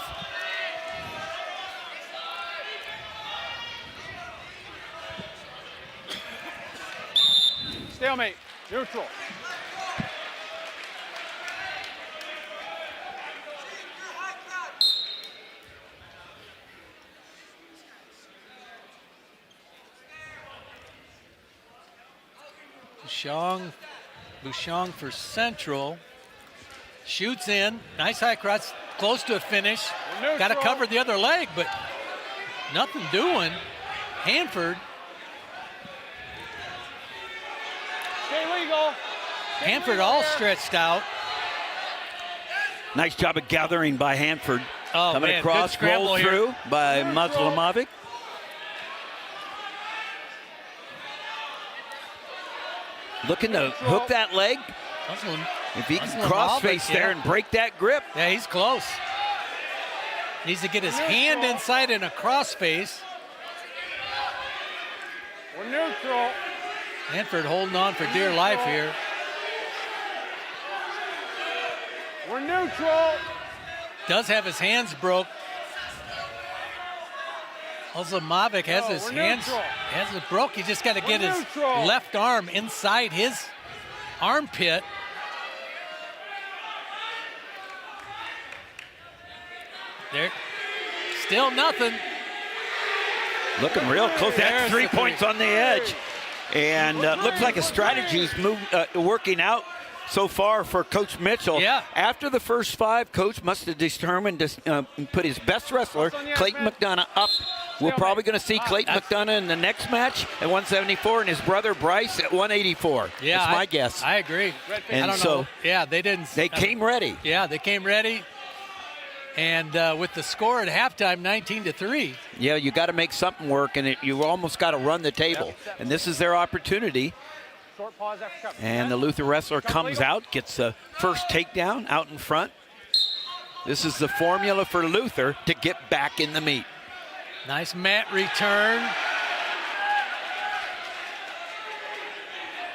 Stalemate. Neutral. Bouchon for Central. Shoots in. Nice high cross. Close to a finish. Got to cover the other leg, but nothing doing. Hanford. Stay legal. Hanford all stretched out. Nice job of gathering by Hanford. Oh, coming man, across, good rolled scramble through here. by Muslimovic. Looking to hook that leg. If he can cross-face there and break that grip. Yeah, he's close. Needs to get his hand inside in a crossface. We're neutral. Hanford holding on for dear life here. We're neutral. Does have his hands broke. Muslimovic has his hands broke. He just got to get his left arm inside his armpit. There, still nothing. Looking real close. That's 3 points on the edge. And looks like a strategy's working out so far for Coach Mitchell. Yeah. After the first 5, Coach must have determined to put his best wrestler, Clayton McDonough, up. We're probably going to see Clayton McDonough in the next match at 174 and his brother Bryce at 184. Yeah, that's my guess. I agree. And I don't so know. Yeah, they didn't. They came ready. Yeah, they came ready. And with the score at halftime, 19-3. Yeah, you got to make something work, and you almost got to run the table. And this is their opportunity. Short pause after cover. And the Luther wrestler comes out, gets the first takedown out in front. This is the formula for Luther to get back in the meet. Nice mat return.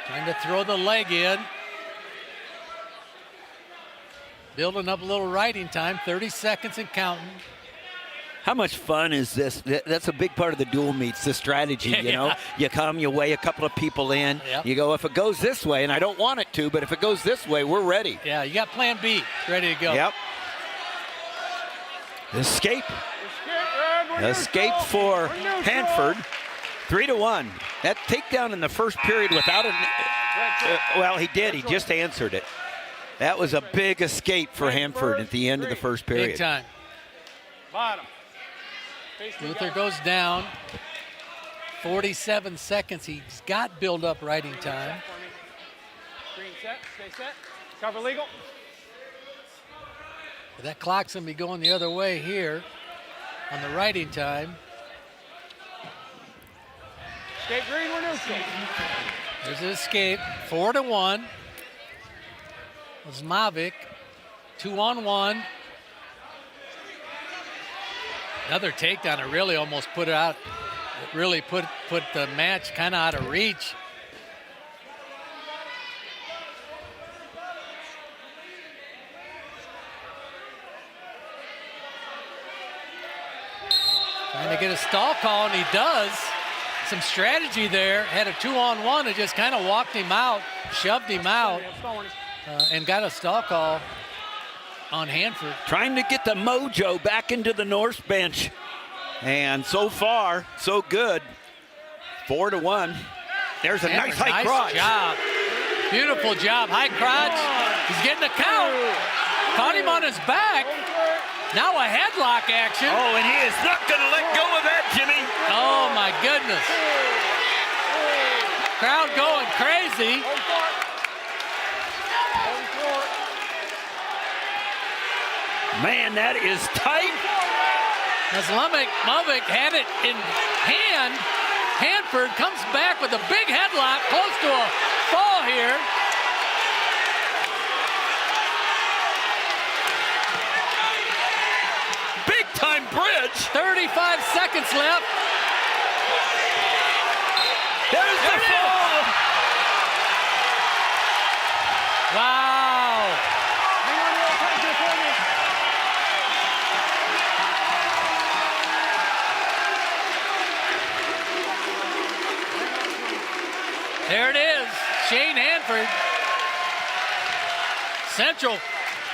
Trying to throw the leg in. Building up a little riding time, 30 seconds and counting. How much fun is this? That's a big part of the dual meets, the strategy, you know. You come, you weigh a couple of people in. Yep. You go, if it goes this way, and I don't want it to, but if it goes this way, we're ready. Yeah, you got plan B ready to go. Yep. Escape. Escape for Hanford. 3-1. That takedown in the first period without a... well, he did. He just answered it. That was a big escape for Hanford at the end of the first period. Big time. Bottom. Luther goes down. 47 seconds. He's got build-up riding time. Green set. Stay set. Cover legal. But that clock's going to be going the other way here on the riding time. Escape green, we're neutral. There's an escape. 4-1. Zmavic, 2-on-1. Another takedown. It really almost put it out. It really put the match kind of out of reach. Trying to get a stall call, and he does. Some strategy there. Had a 2-on-1 and just kind of walked him out, shoved him out. And got a stall call on Hanford. Trying to get the mojo back into the Norse bench. And so far, so good. 4-1. There's a nice high crotch. Job. Beautiful job. High crotch. He's getting a count. Caught him on his back. Now a headlock action. Oh, and he is not going to let go of that, Jimmy. Oh, my goodness. Crowd going crazy. Man, that is tight. As Lubbock had it in hand, Hanford comes back with a big headlock, close to a fall here. Big time bridge. 35 seconds left. There's the fall. Wow. There it is, Shane Hanford. Central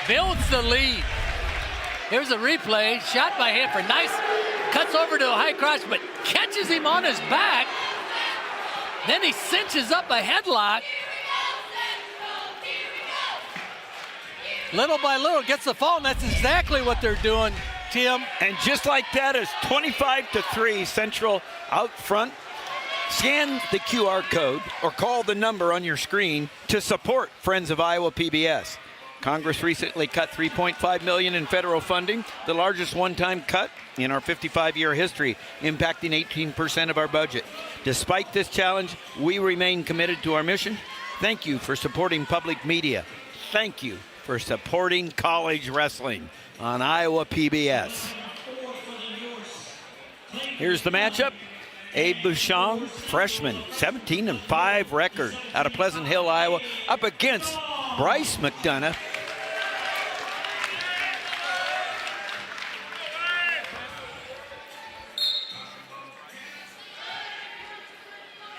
builds the lead. Here's a replay, shot by Hanford. Nice, cuts over to a high crotch, but catches him on his back. Then he cinches up a headlock. Little by little gets the fall, and that's exactly what they're doing, Tim. And just like that is 25-3 Central out front. Scan the QR code or call the number on your screen to support Friends of Iowa PBS. Congress recently cut $3.5 million in federal funding, the largest one-time cut in our 55-year history, impacting 18% of our budget. Despite this challenge, we remain committed to our mission. Thank you for supporting public media. Thank you for supporting college wrestling on Iowa PBS. Here's the matchup. Abe Bouchon, freshman, 17-5 record out of Pleasant Hill, Iowa, up against Bryce McDonough.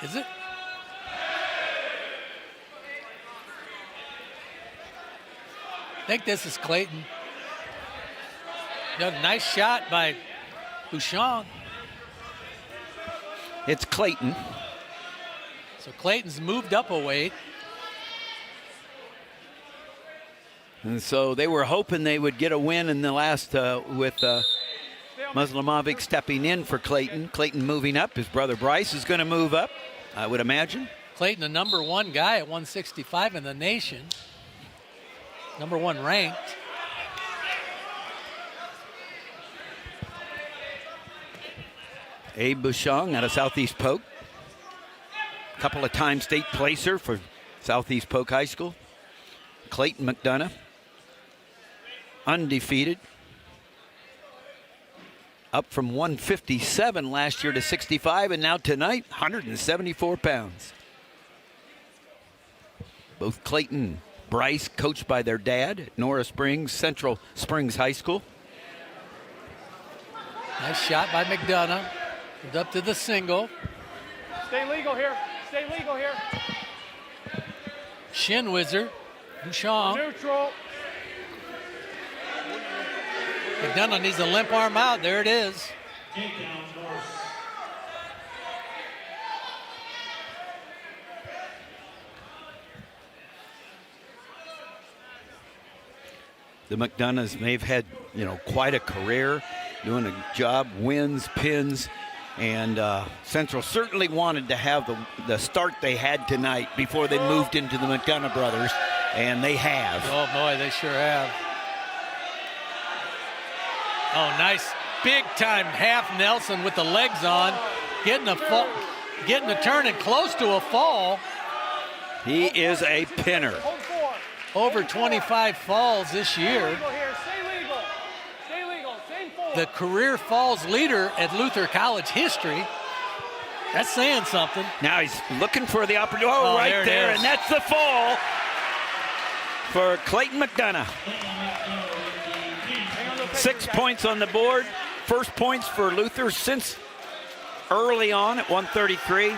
Is it? I think this is Clayton. Nice shot by Bouchon. It's Clayton. So Clayton's moved up a weight. And so they were hoping they would get a win in the last with Muslimovic stepping in for Clayton. Clayton moving up. His brother Bryce is going to move up, I would imagine. Clayton, the number 1 guy at 165 in the nation. Number 1 ranked. Abe Bouchon out of Southeast Polk. Couple of time state placer for Southeast Polk High School. Clayton McDonough, undefeated. Up from 157 last year to 65, and now tonight, 174 pounds. Both Clayton and Bryce coached by their dad at Nora Springs, Central Springs High School. Nice shot by McDonough. Comes up to the single. Stay legal here. Stay legal here. Shin whizzer. Bouchon. Neutral. McDonough needs a limp arm out. There it is. The McDonoughs may have had, quite a career, doing a job, wins, pins, and Central certainly wanted to have the start they had tonight before they moved into the McDonough brothers, and they have. Oh boy, they sure have. Oh, nice big time half Nelson with the legs on, getting a turn and close to a fall. He is a pinner. Over 25 falls this year. The career falls leader at Luther College history. That's saying something. Now he's looking for the opportunity. Oh, right there, and that's the fall for Clayton McDonough. 6 points on the board. First points for Luther since early on at 133.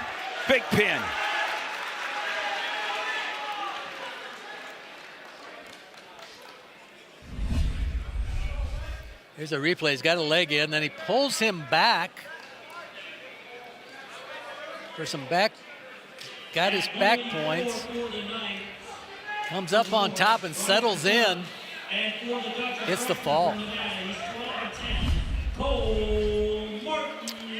Big pin. Here's a replay. He's got a leg in, then he pulls him back for some back. Got his back points. Comes up on top and settles in. It's the fall.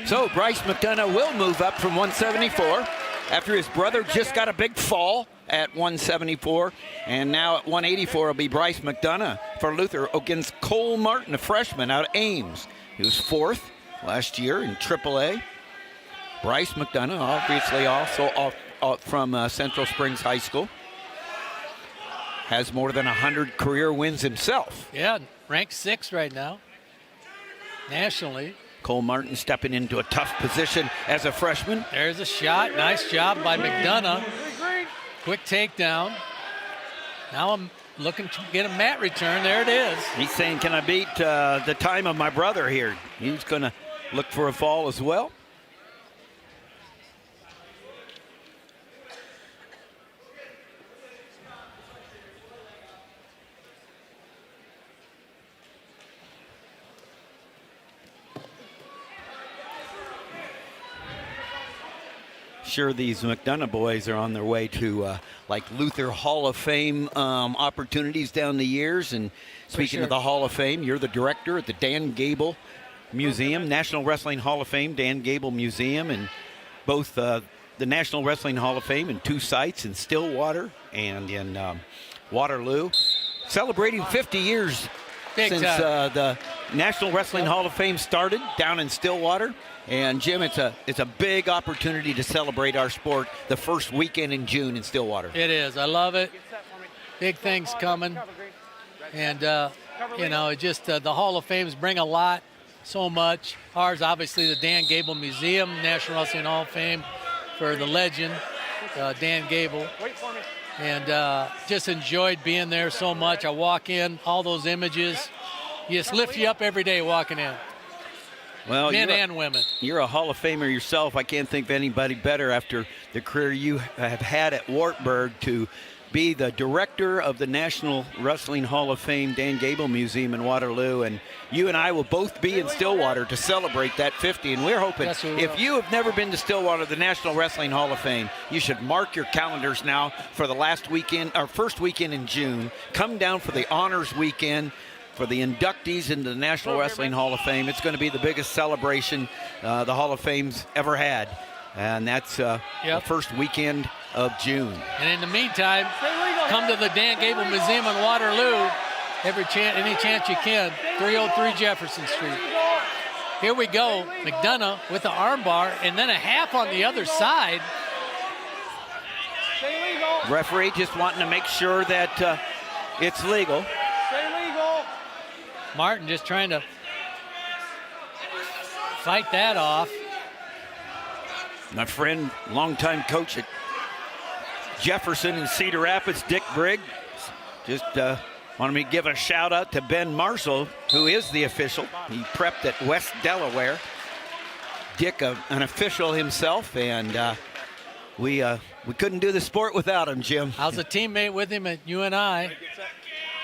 So Bryce McDonough will move up from 174 after his brother just got a big fall at 174, and now at 184 will be Bryce McDonough for Luther against Cole Martin, a freshman out of Ames. He was 4th last year in AAA. Bryce McDonough, obviously also from Central Springs High School, has more than 100 career wins himself. Yeah, ranked 6th right now, nationally. Cole Martin stepping into a tough position as a freshman. There's a shot. Nice job by McDonough. Quick takedown. Now I'm looking to get a mat return. There it is. He's saying, can I beat the time of my brother here? He's going to look for a fall as well. Sure, these McDonough boys are on their way to like Luther Hall of Fame opportunities down the years. And speaking of the Hall of Fame, you're the director at the Dan Gable Museum, National Wrestling Hall of Fame, Dan Gable Museum, and both the National Wrestling Hall of Fame in 2 sites in Stillwater and in Waterloo, celebrating 50 years since the National Wrestling Hall of Fame started down in Stillwater. And Jim, it's a big opportunity to celebrate our sport the first weekend in June in Stillwater. It is. I love it. Big things coming. And, just the Hall of Fames bring a lot, so much. Ours, obviously, the Dan Gable Museum, National Wrestling Hall of Fame for the legend, Dan Gable. And just enjoyed being there so much. I walk in, all those images, just lift you up every day walking in. Well, men and women. You're a Hall of Famer yourself. I can't think of anybody better after the career you have had at Wartburg to be the director of the National Wrestling Hall of Fame Dan Gable Museum in Waterloo, and you and I will both be in Stillwater to celebrate that 50. And we're hoping, if you have never been to Stillwater, the National Wrestling Hall of Fame, you should mark your calendars now for the last weekend, or first weekend in June. Come down for the honors weekend for the inductees into the National Wrestling Hall of Fame. It's going to be the biggest celebration the Hall of Fame's ever had. And that's the first weekend of June. And in the meantime, come to the Dan Gable Museum in Waterloo any chance you can. 303 Jefferson Street. Here we go. McDonough with the armbar, and then a half on the other side. Referee just wanting to make sure that it's legal. Martin just trying to fight that off. My friend, longtime coach at Jefferson and Cedar Rapids, Dick Briggs, just wanted me to give a shout out to Ben Marshall, who is the official. He prepped at West Delaware. Dick, an official himself, and we couldn't do the sport without him, Jim. I was a teammate with him at UNI,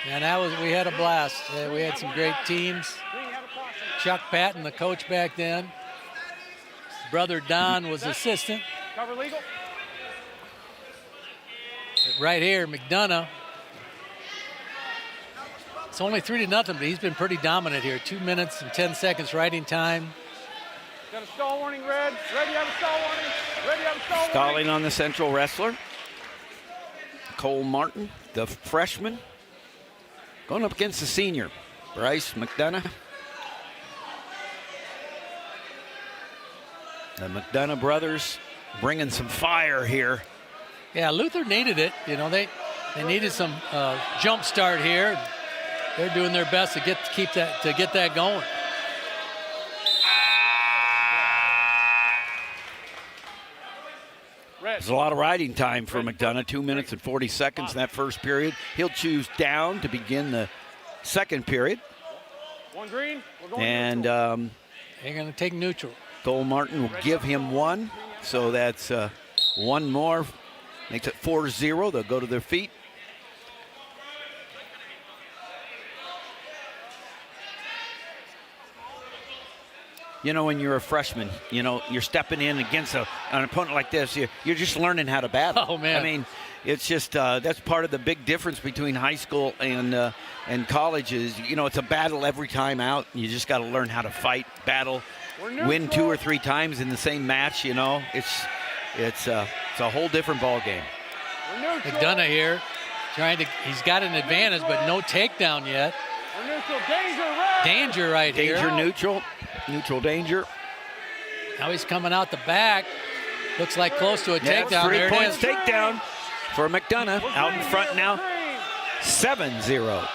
and we had a blast. We had some great teams. Chuck Patton, the coach back then. Brother Don was assistant. Cover legal. Right here, McDonough. It's only 3-0, but he's been pretty dominant here. 2 minutes and 10 seconds riding time. Got a stall warning, red. Ready to have a stall warning. Ready to have a stall warning. Stalling on the central wrestler. Cole Martin, the freshman, going up against the senior, Bryce McDonough. The McDonough brothers bringing some fire here. Yeah, Luther needed it. You know, they needed some jump start here. They're doing their best to get that going. There's a lot of riding time for McDonough. 2 minutes and 40 seconds in that first period. He'll choose down to begin the second period. One green. We're going and they're going to take neutral. Cole Martin will give him one, so that's one more. Makes it 4-0. They'll go to their feet. You know, when you're a freshman, you know, you're stepping in against an opponent like this, you're just learning how to battle. Oh, man. I mean, it's just that's part of the big difference between high school and college is, you know, it's a battle every time out. You just got to learn how to fight, battle, win 2 or 3 times in the same match, you know. It's a whole different ball game. McDonough here he's got an advantage, but no takedown yet. Danger right here. Danger neutral. Neutral danger. Now he's coming out the back. Looks like close to a takedown. 3 there points it is. takedown for McDonough. Out in front now. 7-0.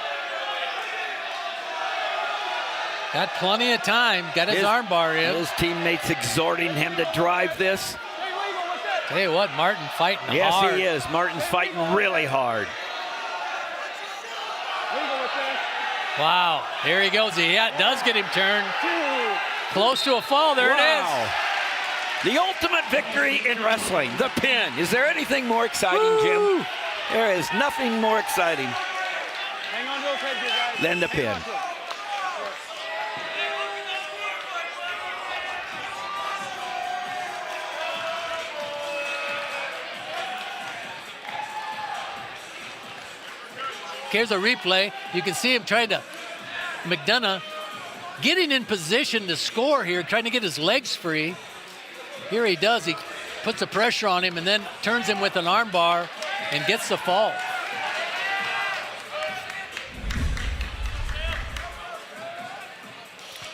Got plenty of time. Got his armbar in. His teammates exhorting him to drive this. Tell you what, Martin fighting hard. Yes, he is. Martin's fighting really hard. Wow, here he goes. He does get him turned. Close to a fall. There it is. The ultimate victory in wrestling, the pin. Is there anything more exciting, Jim? There is nothing more exciting than the pin. Here's a replay. You can see him trying to, McDonough getting in position to score here, trying to get his legs free. Here he does. He puts the pressure on him and then turns him with an armbar and gets the fall.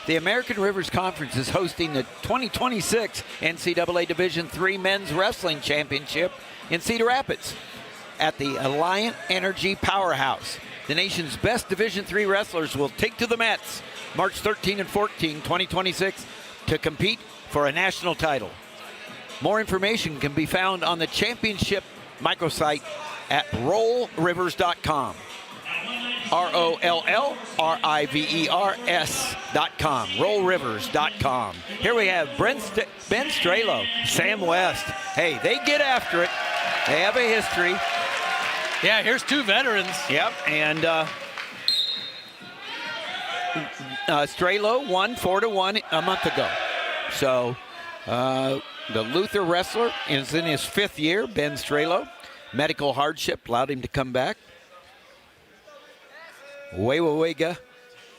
The American Rivers Conference is hosting the 2026 NCAA Division III Men's Wrestling Championship in Cedar Rapids at the Alliant Energy Powerhouse. The nation's best Division III wrestlers will take to the mats March 13 and 14, 2026 to compete for a national title. More information can be found on the championship microsite at rollrivers.com. ROLLRIVERS.com. Rollrivers.com. Here we have Ben Strelo, Sam West. Hey, they get after it. They have a history. Yeah, here's two veterans. Yep, and Strelo won 4-1 a month ago. So the Luther wrestler is in his 5th year, Ben Strelo. Medical hardship allowed him to come back. Wewawega,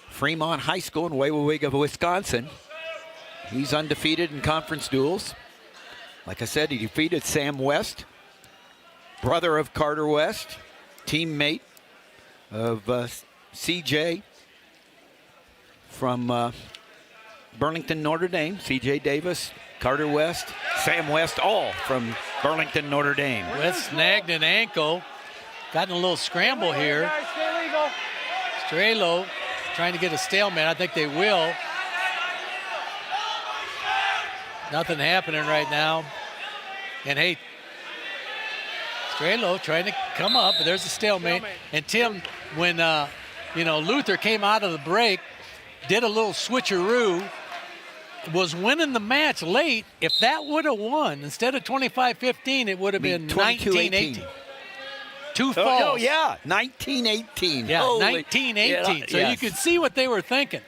Fremont High School in Wewawega, Wisconsin. He's undefeated in conference duels. Like I said, he defeated Sam West, brother of Carter West, teammate of CJ from Burlington, Notre Dame. CJ Davis, Carter West, Sam West, all from Burlington, Notre Dame. West snagged an ankle. Got in a little scramble here. Strelo trying to get a stalemate. I think they will. Nothing happening right now. And hey, Strelo trying to come up, but there's a stalemate. And Tim, when Luther came out of the break, did a little switcheroo, was winning the match late. If that would have won, instead of 25-15, it would have been 19-18. Two falls. Oh, yeah, 19-18. Yeah, Holy, 19-18. So yes. you could see what they were thinking.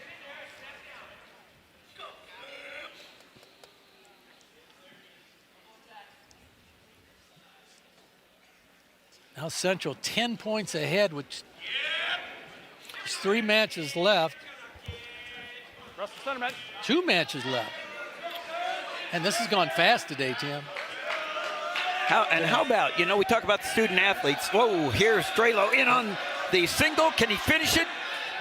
Now Central 10 points ahead, which there's 3 matches left. 2 matches left. And this has gone fast today, Tim. How about, we talk about the student athletes. Whoa, here's Strelo in on the single. Can he finish it?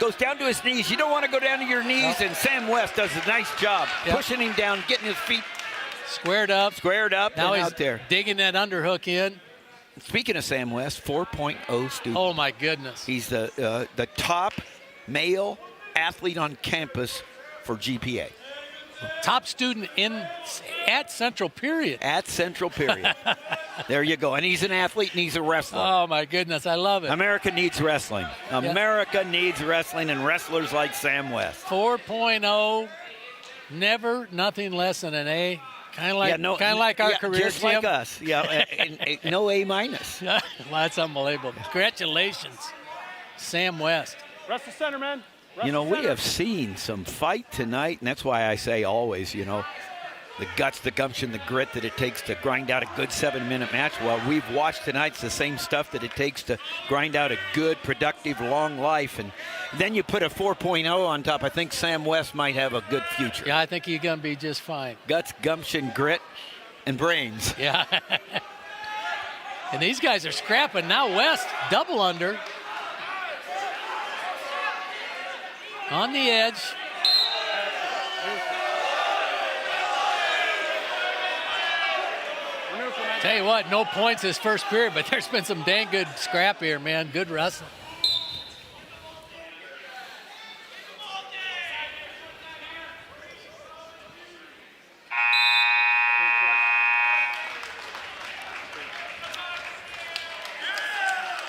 Goes down to his knees. You don't want to go down to your knees, and Sam West does a nice job pushing him down, getting his feet squared up. Now he's out there. Digging that underhook in. Speaking of Sam West, 4.0 student. Oh, my goodness. He's the top male athlete on campus for GPA. Top student at Central, period. At Central, period. There you go. And he's an athlete and he's a wrestler. Oh, my goodness. I love it. America needs wrestling. America needs wrestling and wrestlers like Sam West. 4.0, never nothing less than an A. Kind of like our career, just Tim. like us. Yeah, and no A minus. Well, that's unbelievable. Congratulations, Sam West. Wrestle center, man. We have seen some fight tonight, and that's why I say always, the guts, the gumption, the grit that it takes to grind out a good 7-minute match. Well, we've watched tonight, it's the same stuff that it takes to grind out a good, productive, long life. And then you put a 4.0 on top. I think Sam West might have a good future. Yeah, I think he's going to be just fine. Guts, gumption, grit, and brains. Yeah. And these guys are scrapping. Now West, double under. On the edge. Tell you what, no points this first period, but there's been some dang good scrap here, man. Good wrestling.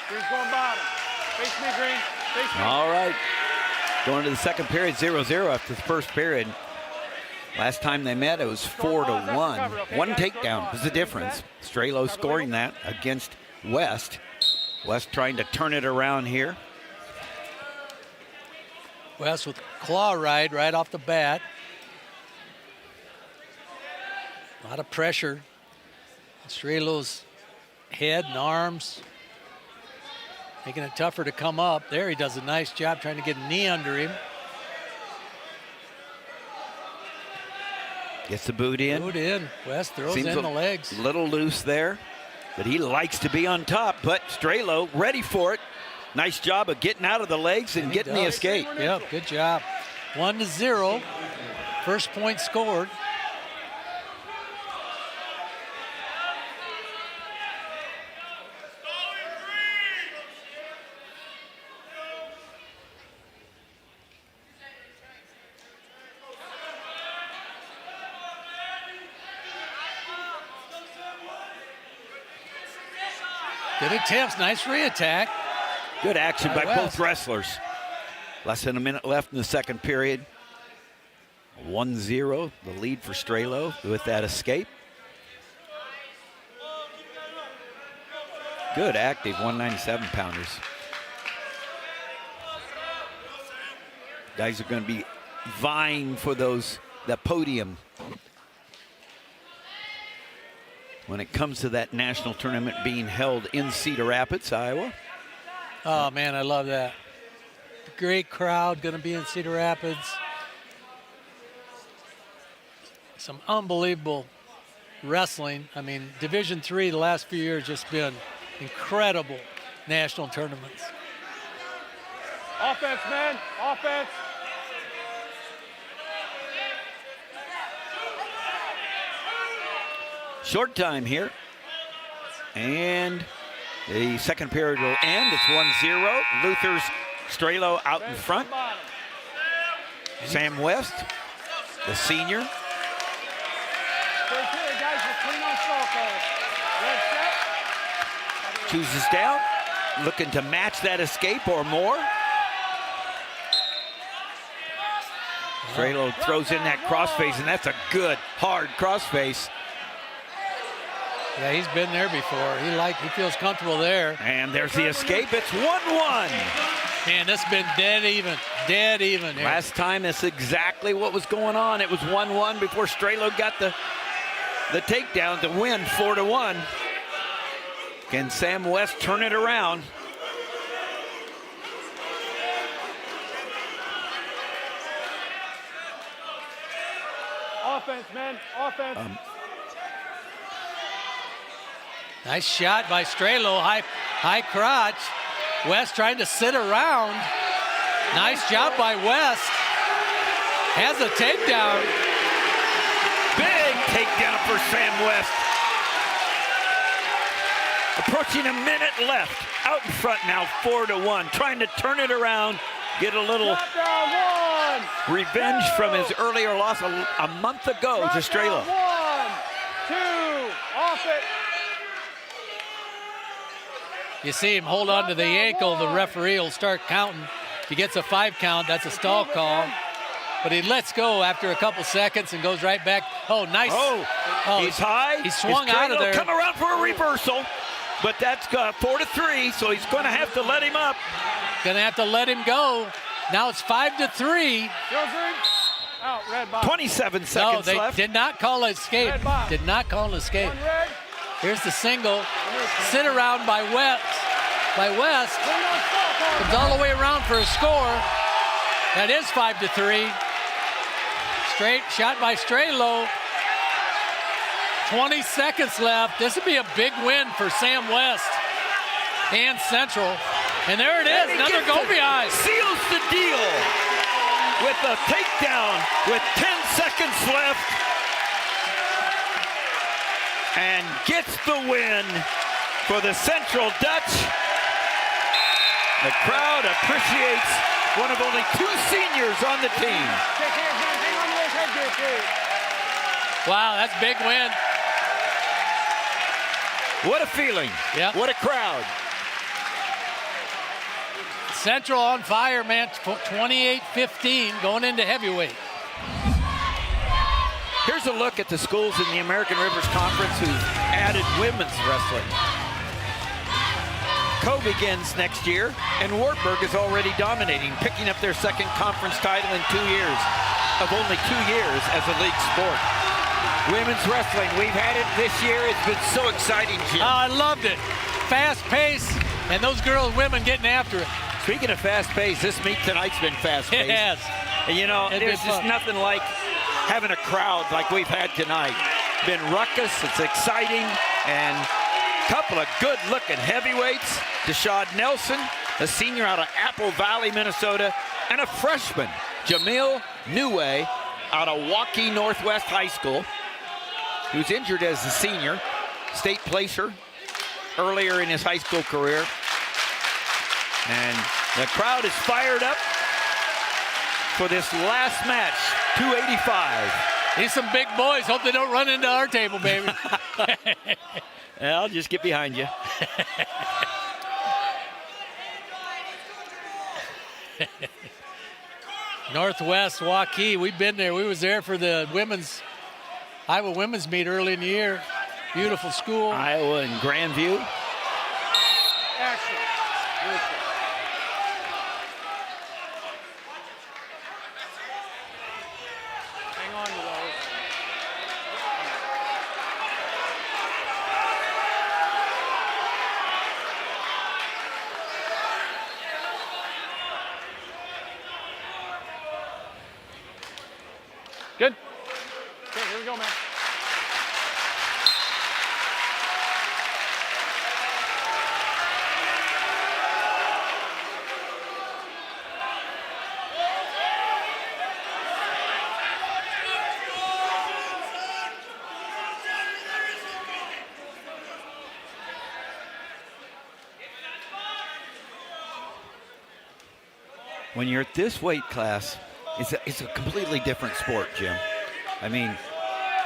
Green's going bottom. Face me, Green. Face me. All right. Going to the second period, 0-0 after the first period. Last time they met, it was 4-1. One takedown was the difference. Strelo scoring that against West. West trying to turn it around here. West with claw ride right off the bat. A lot of pressure. Strelo's head and arms. Making it tougher to come up. There he does a nice job trying to get a knee under him. Gets the boot in. Boot in. West throws in the legs. A little loose there, but he likes to be on top. But Strelo ready for it. Nice job of getting out of the legs and getting the escape. Yep, good job. 1-0. First point scored. Good attempts, nice re-attack. Good action by both wrestlers. Less than a minute left in the second period. 1-0, the lead for Strelo with that escape. Good, active 197-pounders. Guys are going to be vying for the podium when it comes to that national tournament being held in Cedar Rapids, Iowa. Oh, man, I love that. Great crowd going to be in Cedar Rapids. Some unbelievable wrestling. I mean, Division III the last few years just been incredible national tournaments. Offense, man. Offense. Short time here. And the second period will end. It's 1-0. Luther's Strelo out in front. Sam West, the senior. Chooses down, looking to match that escape or more. Strelo throws in that crossface, and that's a good, hard crossface. Yeah, he's been there before. He feels comfortable there. And there's the escape. It's 1-1. Man, this has been dead even here. Last time, that's exactly what was going on. It was 1-1 before Strelo got the takedown to win 4-1. Can Sam West turn it around? Offense, man. Offense. Nice shot by Strelo, high crotch. West trying to sit around. Nice job by West. Has a takedown. Big takedown for Sam West. Approaching a minute left. Out in front now, 4-1. Trying to turn it around, get a little revenge from his earlier loss a month ago to Strelo. 1, 2, off it. You see him hold on to the ankle. The referee will start counting. If he gets a 5 count, that's a stall call. But he lets go after a couple seconds and goes right back. Oh, nice. Oh, he's high. He swung out of there. Come around for a reversal. But that's 4-3, so he's going to have to let him up. Going to have to let him go. Now it's 5-3. Out, red box. 27 seconds left. No, they did not call an escape. Did not call an escape. Here's the single. Sit around by West. Comes all the way around for a score. That is 5-3. Straight shot by Strelo. 20 seconds left. This would be a big win for Sam West and Central. And there it is, another go behind. Seals the deal with a takedown with 10 seconds left. And gets the win for the Central Dutch. The crowd appreciates one of only 2 seniors on the team. Wow, that's a big win. What a feeling. Yep. What a crowd. Central on fire, man. 28-15 going into heavyweight. Here's a look at the schools in the American Rivers Conference who've added women's wrestling. Co begins next year, and Wartburg is already dominating, picking up their second conference title in 2 years, of only 2 years as a league sport. Women's wrestling, we've had it this year. It's been so exciting, Jim. I loved it. Fast pace, and those women getting after it. Speaking of fast pace, this meet tonight's been fast paced. It has. And you know, there's just nothing like having a crowd like we've had tonight. Been ruckus, it's exciting, and a couple of good-looking heavyweights. Deshaud Nelson, a senior out of Apple Valley, Minnesota, and a freshman, Jamil Neway, out of Waukee Northwest High School, who's injured as a senior, state placer earlier in his high school career. And the crowd is fired up for this last match, 285. These some big boys. Hope they don't run into our table, baby. I'll just get behind you. Northwest Waukee, we've been there. We was there for the Iowa women's meet early in the year. Beautiful school. Iowa and Grandview. Hang on to those. Good. Okay, here we go, man. When you're at this weight class, it's a completely different sport, Jim. I mean,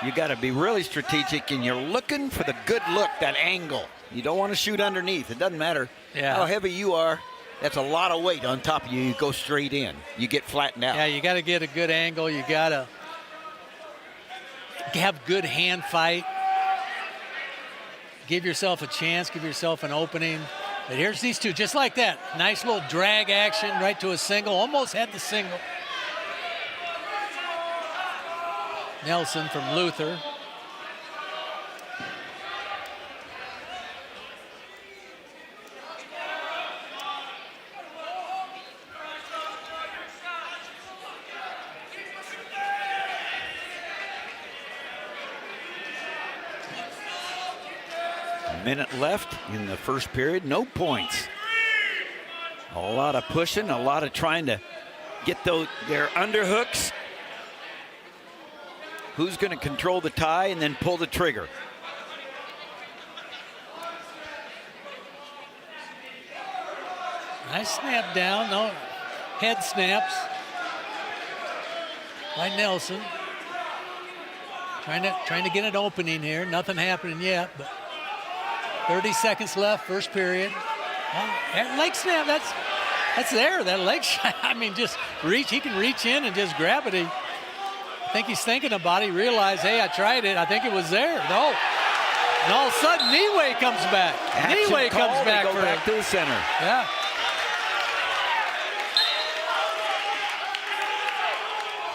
you got to be really strategic, and you're looking for the good look, that angle. You don't want to shoot underneath. It doesn't matter how heavy you are. That's a lot of weight on top of you. You go straight in. You get flattened out. Yeah, you got to get a good angle. You got to have good hand fight. Give yourself a chance. Give yourself an opening. But here's these two, just like that. Nice little drag action right to a single. Almost had the single. Nelson from Luther. A minute left in the first period, no points. A lot of pushing, a lot of trying to get their underhooks. Who's going to control the tie and then pull the trigger? Nice snap down, no head snaps by Nelson. Trying to get an opening here. Nothing happening yet, but 30 seconds left, first period. Oh, that leg snap, that's there. That leg shot. I mean, just reach. He can reach in and just grab it. I think he's thinking about it. He realized, hey, I tried it. I think it was there. No. And all of a sudden, Niue comes back. Niue comes back. Go back to the center. Yeah.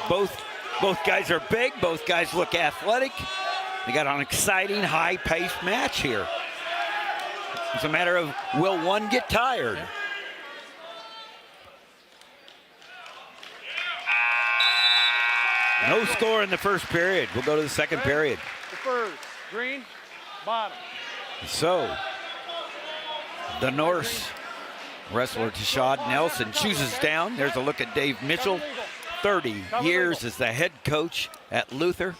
Both guys are big. Both guys look athletic. They got an exciting, high-paced match here. It's a matter of, will one get tired? No score in the first period. We'll go to the second period. The first, green, bottom. So, the Norse wrestler Tashad Nelson chooses down. There's a look at Dave Mitchell. 30 years as the head coach at Luther.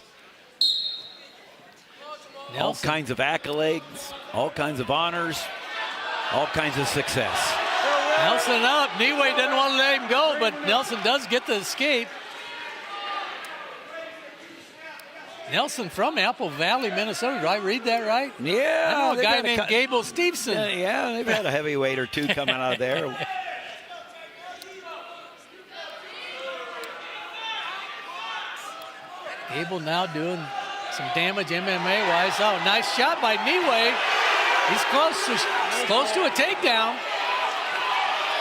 Nelson. All kinds of accolades, all kinds of honors, all kinds of success. Nelson up. Niue doesn't want to let him go, but Nelson does get the escape. Nelson from Apple Valley, Minnesota. Do I read that right? Yeah. I know a guy named Gable Stevenson. Yeah, they've had a heavyweight or two coming out of there. Gable now doing some damage MMA-wise. Oh, nice shot by Niue. He's close to a takedown.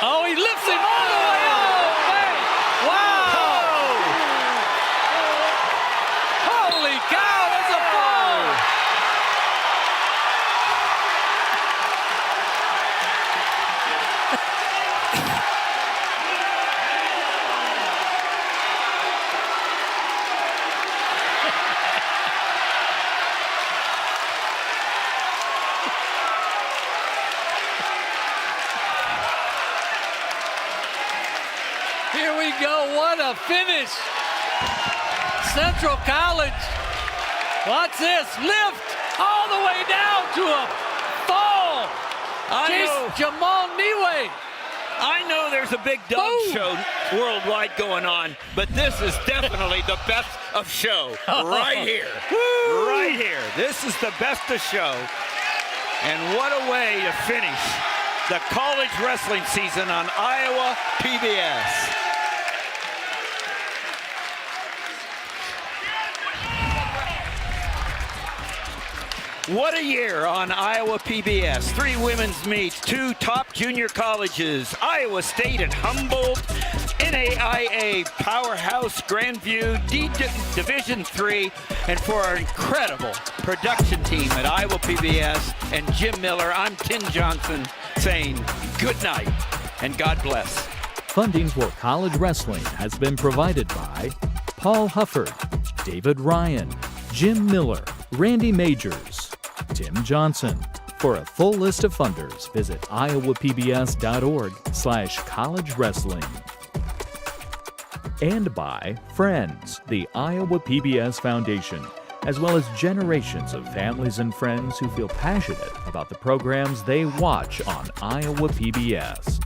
Oh, he lifts him all the way up. Hey, wow. Holy cow, that's a fall. Here we go, what a finish. Central College, watch this, lift all the way down to a fall. Jamal Niue. I know there's a big dog show worldwide going on, but this is definitely the best of show right here. Right here. This is the best of show. And what a way to finish the college wrestling season on Iowa PBS. What a year on Iowa PBS. 3 women's meets, 2 top junior colleges, Iowa State and Humboldt, NAIA Powerhouse Grandview, Division III, and for our incredible production team at Iowa PBS and Jim Miller, I'm Tim Johnson saying good night and God bless. Funding for college wrestling has been provided by Paul Hufford, David Ryan, Jim Miller, Randy Majors, Tim Johnson. For a full list of funders, visit iowapbs.org/college wrestling. And by Friends, the Iowa PBS Foundation, as well as generations of families and friends who feel passionate about the programs they watch on Iowa PBS.